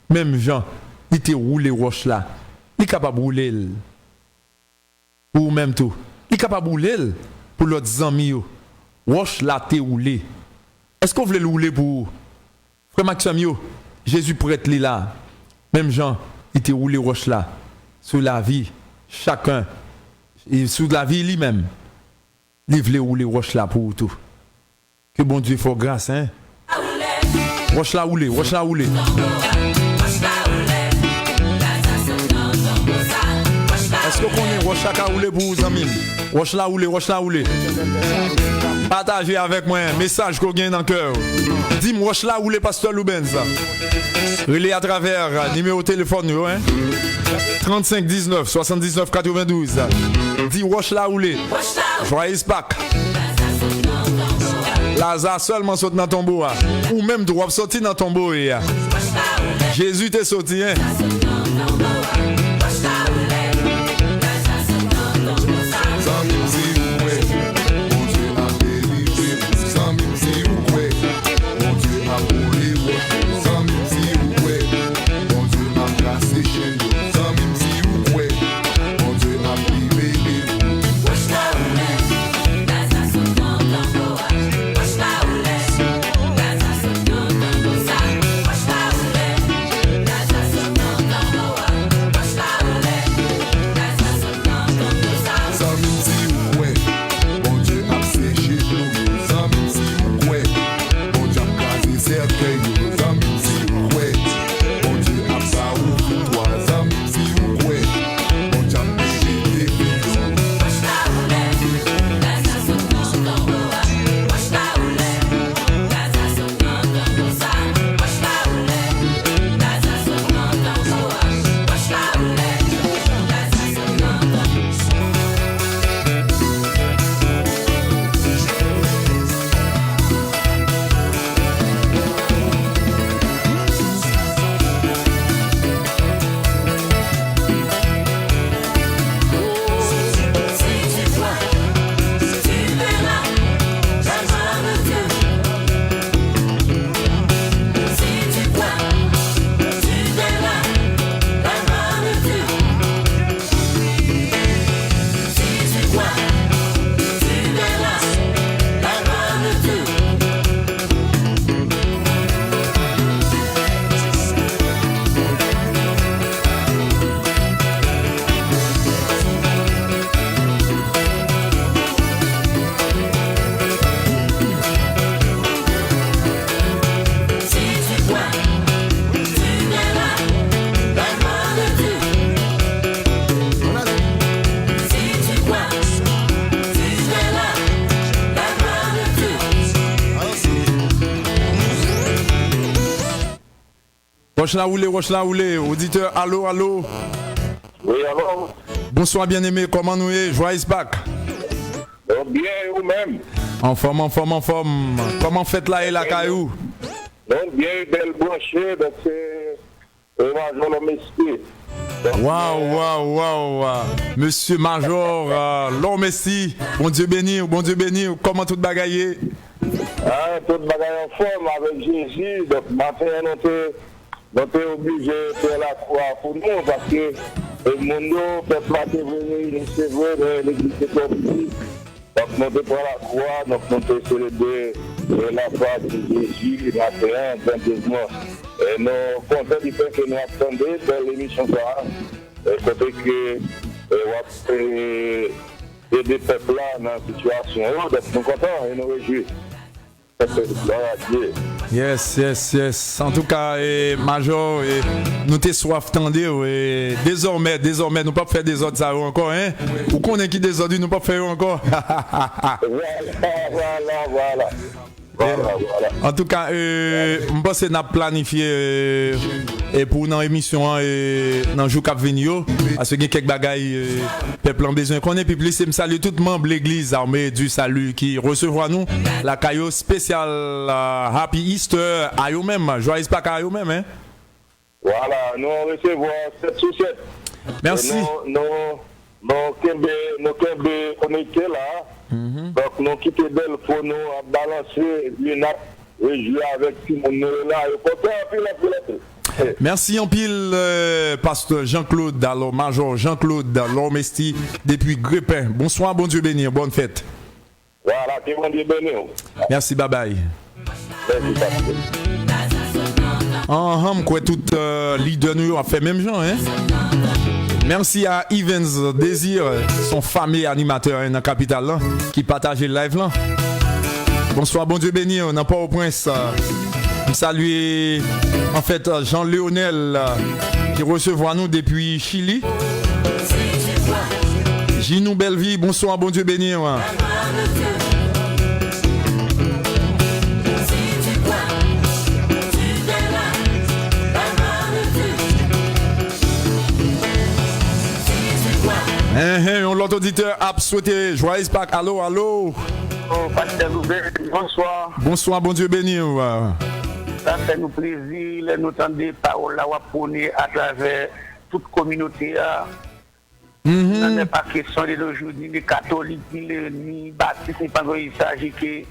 Même Jean. Il était roulé roche là. Il est capable de rouler. Ou même tout. Il est capable de rouler pour l'autre amis. Roche là, t'es roulé. Est-ce qu'on voulait le rouler pour vous? Frère Maxime, Jésus prête lui là. Même Jean, il était roulé roche là. Sur la vie, chacun. Et sur la vie lui-même. Il voulait rouler roche là pour tout. Que bon Dieu fasse grâce, hein? Roche là rouler, roche là rouler. Est-ce que vous connaissez Roche à rouler pour vous, amis? Roche la roulé. Partagez avec moi un message qu'on gagne dans le cœur. Dis-moi, Roche la roulé, Pasteur Loubenz. Relais à travers numéro de téléphone, hein? 35 19 79 92. Dis Roche la roulé. Joyeux Pâques. Lazare seulement saute dans ton beau. Ou même droit sortir dans ton beau. Jésus t'est sorti, hein? Roche la roulé, auditeur, allô. Oui, allô. Bonsoir bien-aimé, comment nous est? Joyeux Pâques. Bien, vous-même. En forme. Comment faites la et la caillou? Bien, belle branchée, donc c'est Major Lomesti. Waouh. Monsieur Major Lomesti, bon Dieu béni, comment tout bagaille? Tout bagaille en forme avec Jésus, donc matin, on est obligé de faire la croix pour nous parce que le monde ne peut pas devenir recevoir de l'église catholique. Donc nous devons la croix, donc nous devons célébrer la croix de Jésus matin, 22 mois. Et nous sommes contents du fait que nous attendons dans l'émission ça. Côté que on va aider des peuples là dans la situation. Donc nous sommes contents et nous réjouissons. Yes. En tout cas, Major, nous t'es soif tendre. Désormais, nous ne pouvons pas faire des autres ça encore. Hein? Ou qu'on est qui des autres, nous ne pouvons pas faire encore. Voilà. En tout cas, je pense que nous avons planifié pour une émission dans le jour qui vient. Parce qu'il y a quelques bagailles peuple en besoin qu'on ait. Puis plus, je salue tout le membre de l'église armée du salut qui recevra nous la caillou spéciale Happy Easter à eux-mêmes. Joyeux Pâques à eux-mêmes. Hein? Voilà, nous recevons 7 sur 7. Merci. Nous sommes connectés là. Donc nous quittons d'elle pour nous balancer une nappe et jouer avec tout le monde là. Merci en pile, pasteur Jean-Claude, alors Major Jean-Claude Lomesti depuis Grépin. Bonsoir, bon Dieu béni, bonne fête. Voilà, que bon Dieu béni. Merci, bye bye. Quoi tout leader nous a fait même genre, hein? Merci à Evans Désir, son famille animateur dans la capitale là, qui partage le live là. Bonsoir, bon Dieu béni, on n'a pas au prince. Salut en fait Jean-Léonel qui recevra nous depuis Chili. Ginou Belleville, bonsoir, bon Dieu béni. Ouais. On l'autre auditeur a souhaité joyeux Pâques. Allô, allô. Oh, Pasteur Louvet, bonsoir. Bonsoir, bon Dieu béni. Ouais. Ça fait nous plaisir de nous entendre des paroles à travers toute communauté. Ce n'est pas question d'aujourd'hui, ni catholique, ni baptiste, ni pas il s'agit que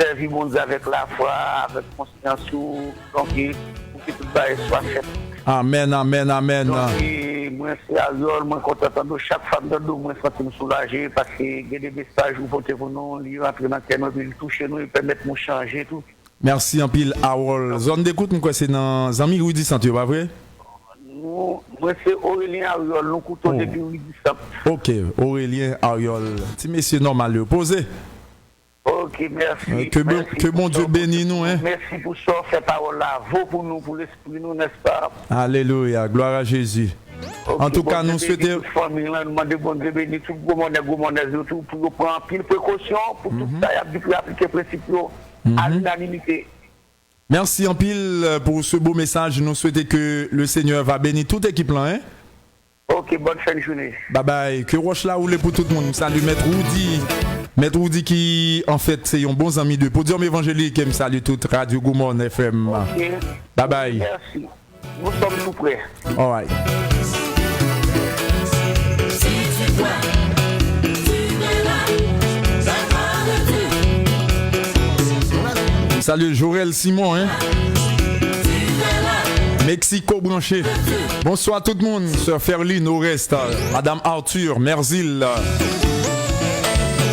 servir le monde avec la foi, avec conscience, donc pour que tout le soit fait. Amen, amen, amen. Donc, moi, c'est Ariol, moi, quand j'entends chaque femme de nous, moi, je me soulager parce que il y a des messages vous portez pour nous, ils rentrent dans le cœur, ils touchent nous, ils permettent de nous changer tout. Merci en pile, Harold. Zone d'écoute, c'est dans Zami Rudy Santé, pas vrai? Moi, c'est Aurélien Ariol, nous coûtons depuis Rudy Santé. Ok, Aurélien Ariol. Petit monsieur normal, posé. Ok, merci. Que bon Dieu bénisse nous. Hein? Merci pour ça, ces paroles-là. Vaut pour nous, pour l'esprit, nous, n'est-ce pas? Alléluia, gloire à Jésus. Okay, en tout cas, nous souhaitons. Nous demandons bon Dieu bénisse tout le monde, pour prendre pile précaution, pour tout ça, il y a appliquer le principe à l'unanimité. Merci en pile pour ce beau message. Nous souhaitons que le Seigneur va bénir toute équipe là. Hein? Ok, bonne fin de journée. Bye bye. Que roche là roule pour tout le monde. Salut Maître Woody. Maître Woody qui, en fait, c'est un bon ami de Podium Évangélique. Et me salue toute Radio Goumon FM. Okay. Bye bye. Merci. Nous sommes tout prêts. All right. Salut Jorel Simon, hein? Mexico branché. Bonsoir tout le monde, Sœur Ferline au reste, Madame Arthur, Merzil.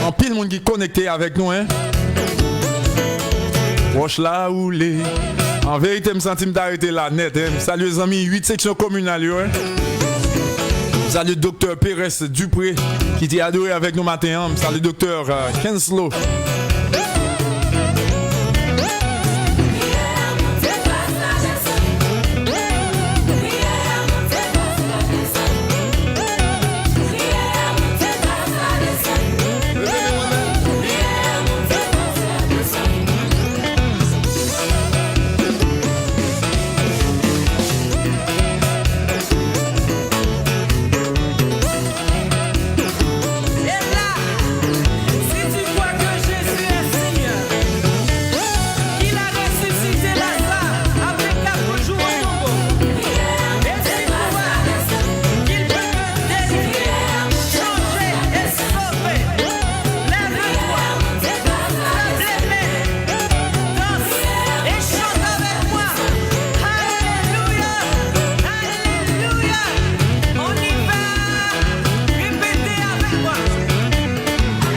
En pile monde qui est connecté avec nous, hein? Proche là où les. En vérité, me sens d'arrêter la net, hein? Salut les amis, 8 sections communales, hein? Salut Docteur Pérez Dupré qui t'est adoré avec nous matin, hein? Salut Docteur Kenslow.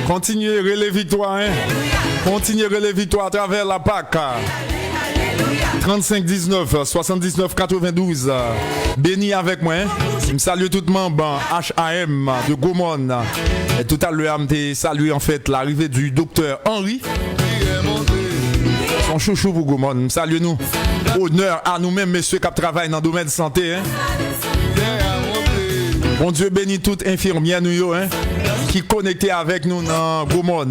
Continuez relais victoire, hein? Continuez relais victoire à travers la PAC. 35 19 79 92. Béni avec moi. Hein? Je me salue tout le monde HAM de Gaumont. Et tout à l'heure, je salue en fait l'arrivée du docteur Henri. Son chouchou pour Gaumont. Salut nous. Honneur à nous-mêmes, messieurs, qui travaillent dans le domaine de santé. Hein? Bon Dieu bénit toute infirmière nous, hein, qui est connectée avec nous dans Gaumont.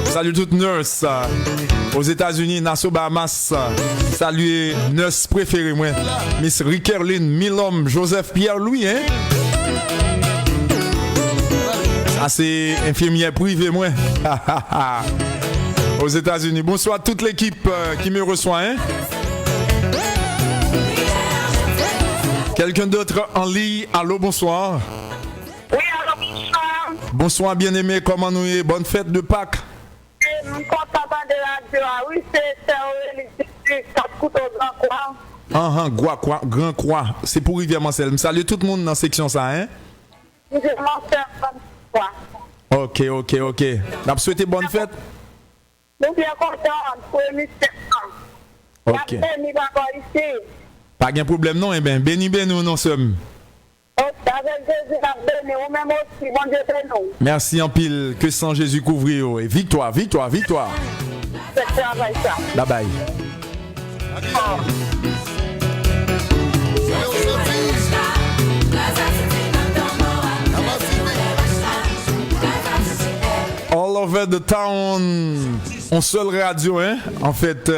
Salut toute nurse aux États-Unis, Nassau Bahamas. Salut nurse préférée, moi, Miss Rickerlin Milom Joseph Pierre-Louis. Hein? Ça, c'est infirmière privée, moi. Aux États-Unis. Bonsoir à toute l'équipe qui me reçoit. Hein? Quelqu'un d'autre en ligne? Allô, bonsoir. Oui, allô, bonsoir. Bonsoir, bien-aimé. Comment nous est? Bonne fête de Pâques. Je suis content de la radio. Oui, c'est Grand Croix. Grand Croix. C'est pour Rivière Marcel. Salut tout le monde dans la section ça, hein? Je m'en Ok. Vous souhaitez bonne fête? Nous sommes contents pour le mystère. Ok. Pas de problème, non? Eh bien, béni, nous, non sommes. Merci en pile. Que sans Jésus couvrir. Et victoire. Bye bye. over the town. On seul radio, hein. En fait,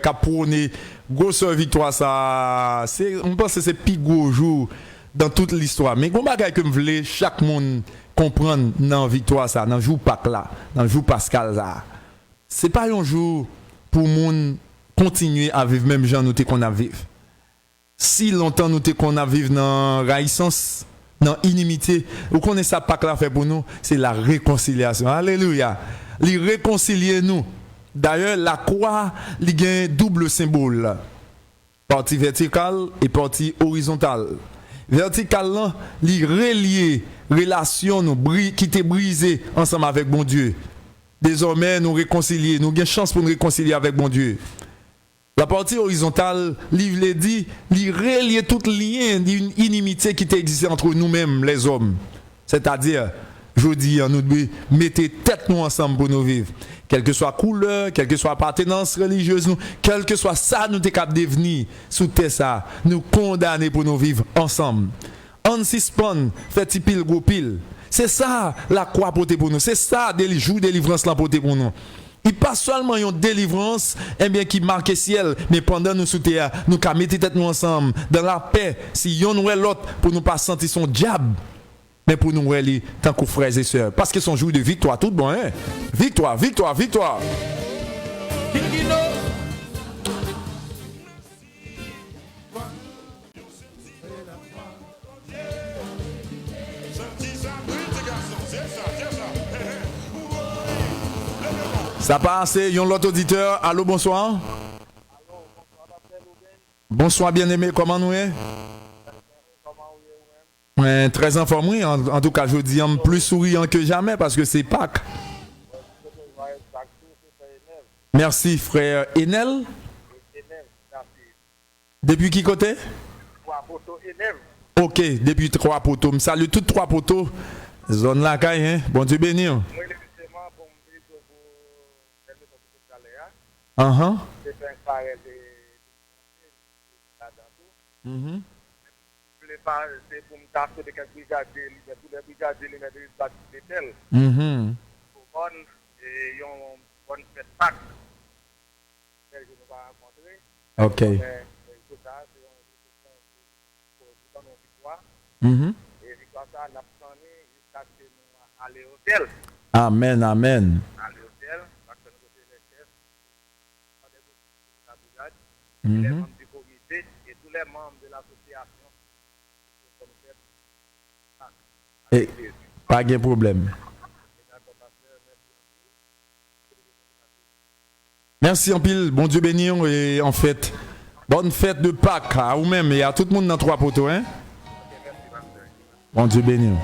Capourné, grosse victoire, ça. On pense que c'est le plus gros jour dans toute l'histoire. Mais bon bagage que me voulais, chaque monde comprendre dans la victoire, ça, dans le jour Pâques là, dans le jour Pascal là. C'est pas un jour pour monde continuer à vivre même gens nous qu'on a vivre. Si longtemps nous qu'on a vivre dans raïssance, dans inimité, ou qu'on est ça Pâques là fait pour nous, c'est la réconciliation. Alléluia. Les réconcilier nous. D'ailleurs, la croix, il y a un double symbole. Partie verticale et partie horizontale. Vertical là, il relie relation nous qui était brisée ensemble avec bon Dieu. Désormais nous réconcilier, nous avons chance pour nous réconcilier avec bon Dieu. La partie horizontale, il dit, il relie tout lien d'une inimité qui existait entre nous-mêmes les hommes. C'est-à-dire, je dis, nous devons mettre tête nous ensemble pour nous vivre. Quelle que soit couleur, quelle que soit appartenance religieuse, nous, quel que soit ça, nous sommes capables de devenir sous ça, nous condamner pour nous vivre ensemble. On suspend, fait pile gros pile. C'est ça la croix portée pour nous. C'est ça le jour de délivrance la portée pour nous. Il pas seulement une délivrance qui marque le ciel, mais pendant nous sous terre, nous qu'à mettre tête nous ensemble dans la paix, si yon ou l'autre pour nous pas sentir son diable. Mais pour nous, tant que frères et sœurs, parce que son jour de victoire, tout bon, hein? Victoire, victoire, victoire. Ça passe, yon l'autre auditeur. Allô, bonsoir. Bonsoir, bien-aimé, comment nous est? Ouais, très informé, en tout cas, je dis plus souriant que jamais parce que c'est Pâques. Merci, frère Enel. Depuis qui côté? Ok, depuis 3 poteaux. Je salue tous 3 poteaux. Zone la caille, hein? Bon Dieu béni. C'est pour me taper de quelques brigadiers, tous les brigadiers, les mettre de l'hôtel. Pour bonne, et ils ont bonne fête Pâques. Je ne vais pas rencontrer. Ok. Tout ça, c'est une victoire. Et victoire, ça, on a sonné jusqu'à ce que nous allions à l'hôtel. Amen, amen. À l'hôtel, parce que nous sommes les chefs, la brigade, les membres du comité et tous les membres de l'association. Et pas de problème. Merci en pile, bon Dieu béni et en fait, bonne fête de Pâques à vous-même et à tout le monde dans 3 poteaux, hein. Bon Dieu béni.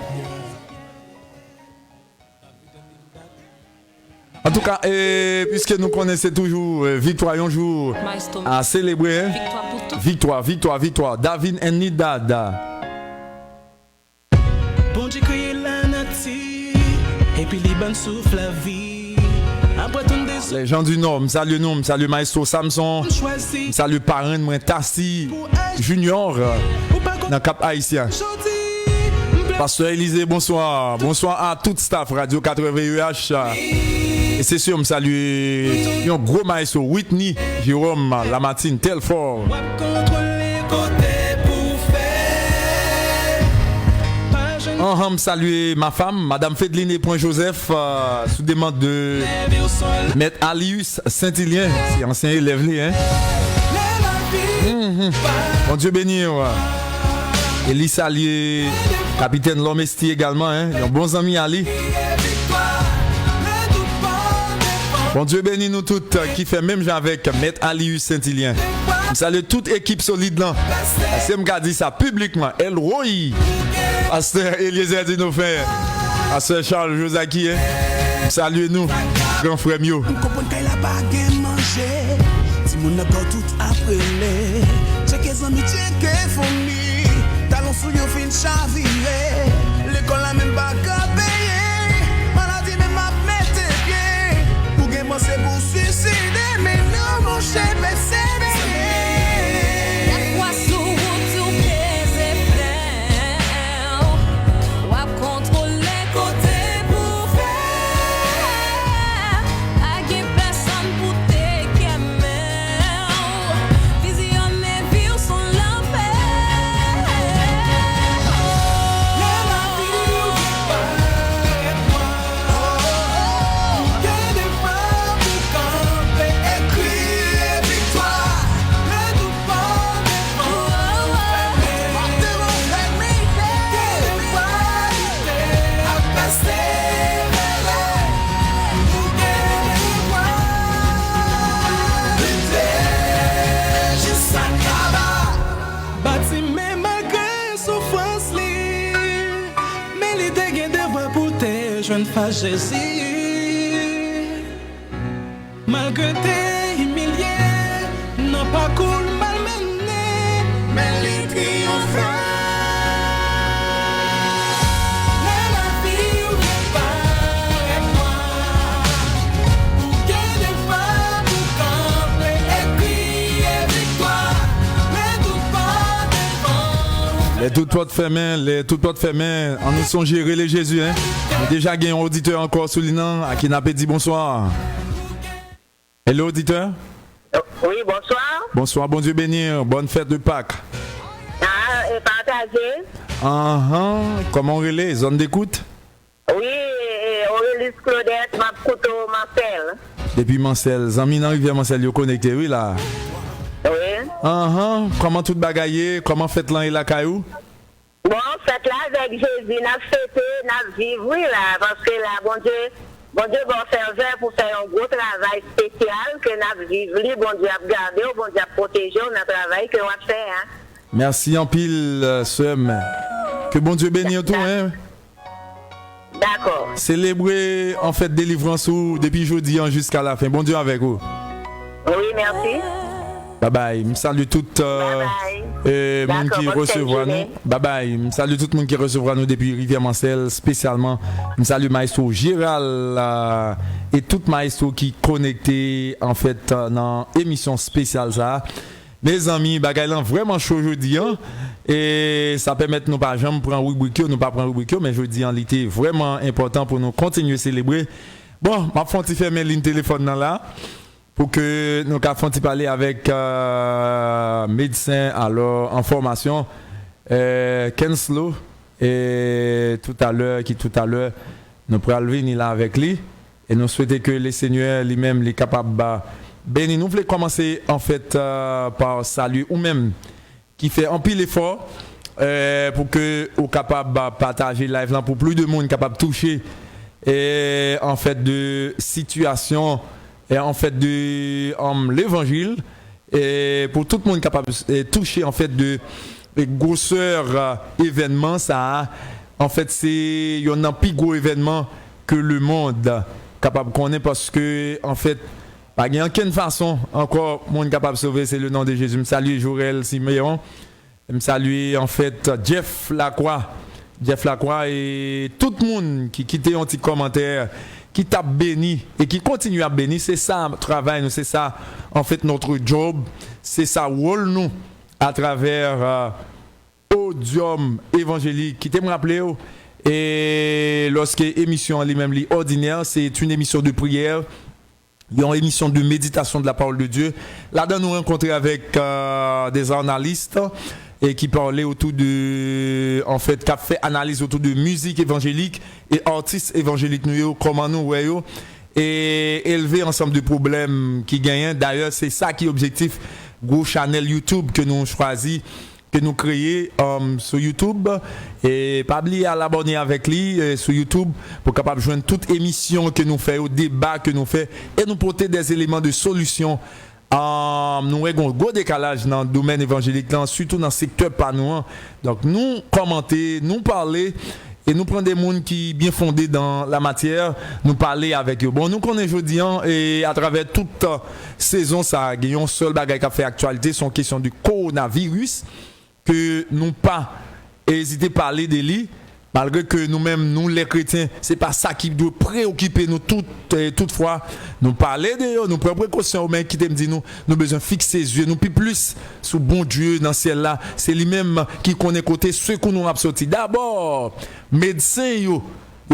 En tout cas, puisque nous connaissons toujours victoire un jour à célébrer, hein? Victoire, victoire, victoire. David et Nidada. Bon Dieu créé la nature et puis les bonnes souffle la vie. Après ton désir. Les gens du Nord, salut nous, salut Maestro Samson, salut parrain moi Tassi Junior dans Cap Haïtien. Pasteur Élisée, bonsoir. Bonsoir à toute staff Radio 80UH. Et c'est sûr, je salue un gros maestro Whitney Jérôme Lamartine Telfort. Saluer ma femme, Madame Fedline et Point Joseph, sous demande de Maître Alius Saint-Hilien, c'est ancien élève, hein? Bon Dieu béni. Elie Salier, capitaine Lomesti également, hein? Bons amis Ali. Bon Dieu béni nous toutes qui fait même genre avec Maître Alius Saint-Hilien. Salut toute équipe solide là. C'est me dit ça publiquement. El Roy. Pasteur Eliezer Dinofin. Pasteur Charles Josaki. Salut nous. Grand frère Mio. On comprend qu'elle a pas gain manger. Si mon encore tout après. Check les amis, check les familles. Talons sous yo fin chavirer. L'école a même pas qu'à payer. Maladie même à mettre pied. Pour gain c'est pour suicider. Mais non mon cher baisser. besoin de faire Jésus. Malgré t'es humilié, non pas cool malmené, mais les triomphants. Les toutes portes fermées, en nous sont gérés les Jésus. Hein. Déjà, il y a un auditeur encore soulignant à qui n'a pas dit bonsoir. Hello, auditeur. Oui, bonsoir. Bonsoir, bon Dieu bénir. Bonne fête de Pâques. Ah, et partagé. Comment on relève? Zone d'écoute? Oui, Aurélie Claudette, ma couteau, Marcel. Depuis Marcel. Zami dans Rivière Marcel, vous connecté, oui là. Oui. Comment tout bagailler? Comment faites l'an et la caillou? Bon, faites là avec Jésus, n'a fêté, n'a vivre, oui là, parce que là, bon Dieu, bon serveur pour faire un gros travail spécial que n'a vivre, bon Dieu a gardé, bon Dieu a protégé, on a travail que on a fait, hein. Merci en pile, Sem. Que bon Dieu bénisse tout, hein. D'accord. Célébrez en fait délivrance depuis jeudi jusqu'à la fin. Bon Dieu avec vous. Oui, merci. Bye bye. Je salue tout le monde qui recevra nous. Bye bye. Je salue tout le monde qui recevra nous depuis Rivière Marcel spécialement. Je salue Maestro Gérald et tout Maestro qui connecté en fait dans l'émission spéciale ça. Mes amis, bagay lan vraiment chaud aujourd'hui hein? Et ça permet nous pas jamais prendre rubrique, nous pas prendre rubrique, mais jeudi en l'été vraiment important pour nous continuer à célébrer. Bon, m'a font fermer ligne téléphone là pour que nous puissions parler avec médecin alors en formation Kenslow et tout à l'heure nous pourrons venir là avec lui et nous souhaitons que les seigneurs lui-même les capables béni. Nous voulons commencer en fait par saluer ou même qui fait un pile effort pour que vous capable partager live là pour plus de monde capable toucher et en fait de situation et en fait de l'évangile et pour tout le monde capable toucher en fait de grosseur événement ça en fait c'est y en a plus gros événement que le monde capable connaître parce que en fait pas de aucune façon encore monde capable de sauver c'est le nom de Jésus. Je salue Jorel Siméon, je salue en fait Jeff Lacroix et tout le monde qui quitte un petit commentaire qui t'a béni et qui continue à bénir. C'est ça travail nous, c'est ça en fait notre job, c'est ça rôle nous à travers Audium évangélique qui t'aime rappeler et lorsque émission lui-même ordinaire, c'est une émission de prière. Il y a une émission de méditation de la parole de Dieu. Là-dedans, nous rencontrons avec des analystes et qui parlaient autour de, en fait, qui a fait analyse autour de musique évangélique et artistes évangéliques, nous, comment nous, voyons, et élever ensemble de problèmes qui gagnent. D'ailleurs, c'est ça qui est objectif, gros channel YouTube que nous choisi, que nous créons sur YouTube et pas oublier à l'abonner avec lui sur YouTube pour capable joindre toute émission que nous faisons, au débat que nous faisons et nous porter des éléments de solution. Nous avons un gros décalage dans le domaine évangélique, surtout dans le secteur pas nous. Donc nous commenter, nous parler et nous prendre des gens qui bien fondés dans la matière, nous parler avec eux. Bon, nous connaissons aujourd'hui et à travers toute saison, ça a un seul bagage qui a fait actualité, c'est une question du coronavirus. Que nous pas hésiter à parler de lui, malgré que nous-mêmes, nous les chrétiens, c'est pas ça qui doit préoccuper nous toutefois. Nous parler de eux, nous prenons précaution aux mains qui t'aiment dire nous besoin fixer les yeux, nous plus sur bon Dieu dans ciel là. C'est lui-même qui connaît côté ce que nous avons sorti. D'abord, médecin yo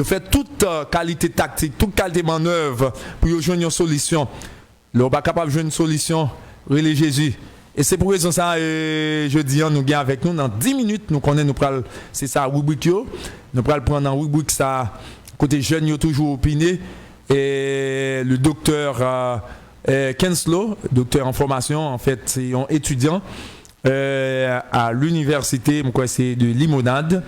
fait toute qualité tactique, toute qualité manœuvre pour joindre une solution. Là, on pas capable de joindre une solution, relais Jésus. Et c'est pour raison ça, je dis, nous gagnons avec nous dans 10 minutes, nous connaissons, nous prenons, c'est ça, rubrique, nous prenons prendre en rubrique ça, côté jeune, nous toujours opiné, et le docteur Kenslow, docteur en formation, en fait, c'est un étudiant à l'université, c'est de Limonade.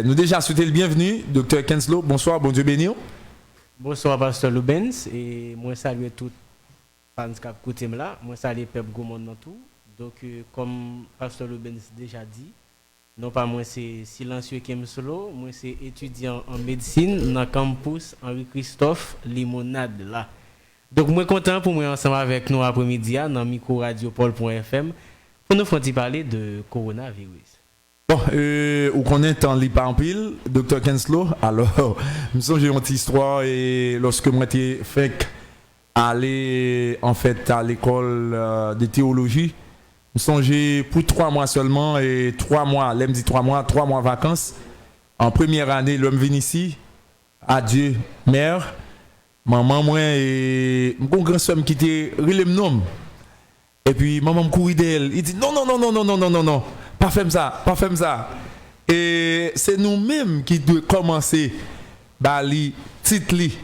Nous déjà souhaiter le bienvenu, docteur Kenslow, bonsoir, bon Dieu béni. Bonsoir, pasteur Lubens, et moi saluer tout. Handicap côté là, moi ça les peuple gourmand dans tout. Donc comme pasteur Lubens déjà dit, Non pas moi c'est Silencieux Kemsolo, moi c'est étudiant en médecine dans campus Henri Christophe Limonade là. Donc moi content pour moi ensemble avec nous après-midi dans micro radio Paul.fm pour nous faire parler de coronavirus. Bon, ou connaît en lit en pile, Dr. Kenslow. Alors, nous sommes j'ai une petite histoire et lorsque moi j'étais fait aller en fait à l'école de théologie, nous sommes pour 3 mois seulement et 3 mois, l'aime dit 3 mois vacances. En première année, l'homme vient ici, adieu mère, maman moi et mon grand soeur qui était relève nom. Et puis maman me courit d'elle, il dit non. Pas faire ça. Et c'est nous-mêmes qui devons commencer à li titre li.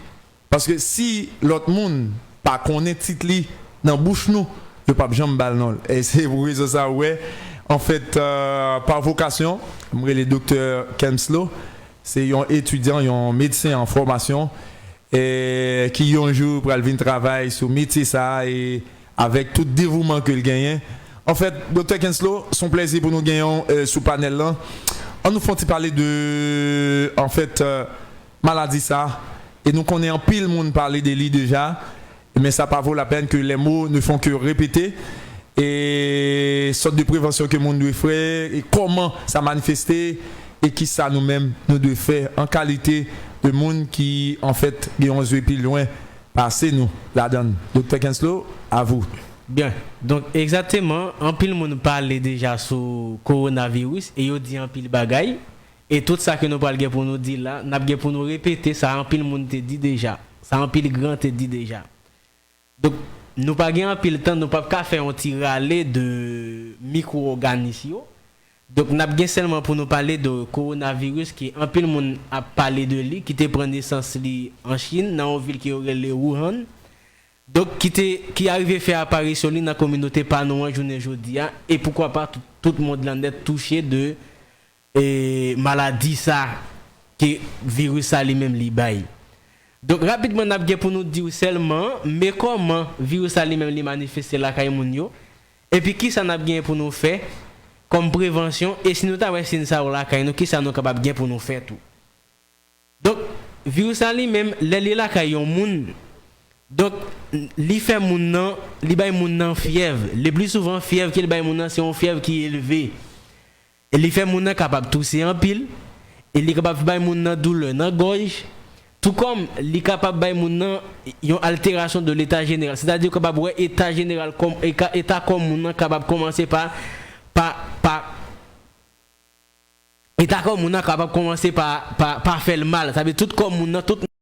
Parce que si l'autre monde pas connaît titre li dans bouche nous, je pas jamais bal non. Et c'est pour ça ouais. En fait par vocation, moi le docteur Kemslow, c'est un étudiant, un médecin en formation et qui un jour pour venir travailler sur métier ça et avec tout dévouement que il gagne. En fait, Dr. Kenslow, son plaisir pour nous gagner sous panel là. On nous fait parler de en fait maladie ça et nous connaissons en pile monde parler de lui déjà, mais ça pas vaut la peine que les mots ne font que répéter et sorte de prévention que monde doit faire et comment ça manifester et qui ça nous-mêmes nous devons faire en qualité de monde qui en fait ont yeux plus loin passer nous la donne. Dr. Kenslow, à vous. Bien, donc exactement, en pile monde parle déjà sur coronavirus et yo dit en pile bagaille et tout ça que nous parlons pour nous dire là, n'a pour nous répéter ça en pile monde te dit déjà, ça en pile grand te dit déjà. Donc nous pas gain en pile temps, nous pas faire un tiralé de micro-organismes. Donc n'a gain seulement pour nous parler de coronavirus qui en pile monde a parlé de lui qui te prend naissance li en Chine dans une ville qui aurait le Wuhan. Donc qui arrive à faire apparition dans la communauté par nous journée aujourd'hui et pourquoi pas tout le monde l'en est touché de maladie ça que virus ça lui-même li bail. Donc rapidement n'a pour nous dire seulement mais comment virus ça lui-même li manifester la kay moun yo et puis qui ça n'a bien pour nous faire comme prévention et si nous ta ouais ça la kay nous qui ça nous capable bien pour nous faire tout. Donc virus ça lui-même les la kay yon moun. Donc, li fait moun nan, li bay moun nan fièvre. Le plus souvent fièvre qu'il bay moun nan c'est une fièvre qui est élevée. Et li fait moun nan capable tousser en pile, et li capable bay moun nan douleur dans gorge. Tout comme li capable bay moun nan une altération de l'état général, c'est-à-dire capable ouais état général comme état comme moun nan capable commencer par état comme moun nan capable commencer par faire le mal. Ça veut tout comme moun nan tout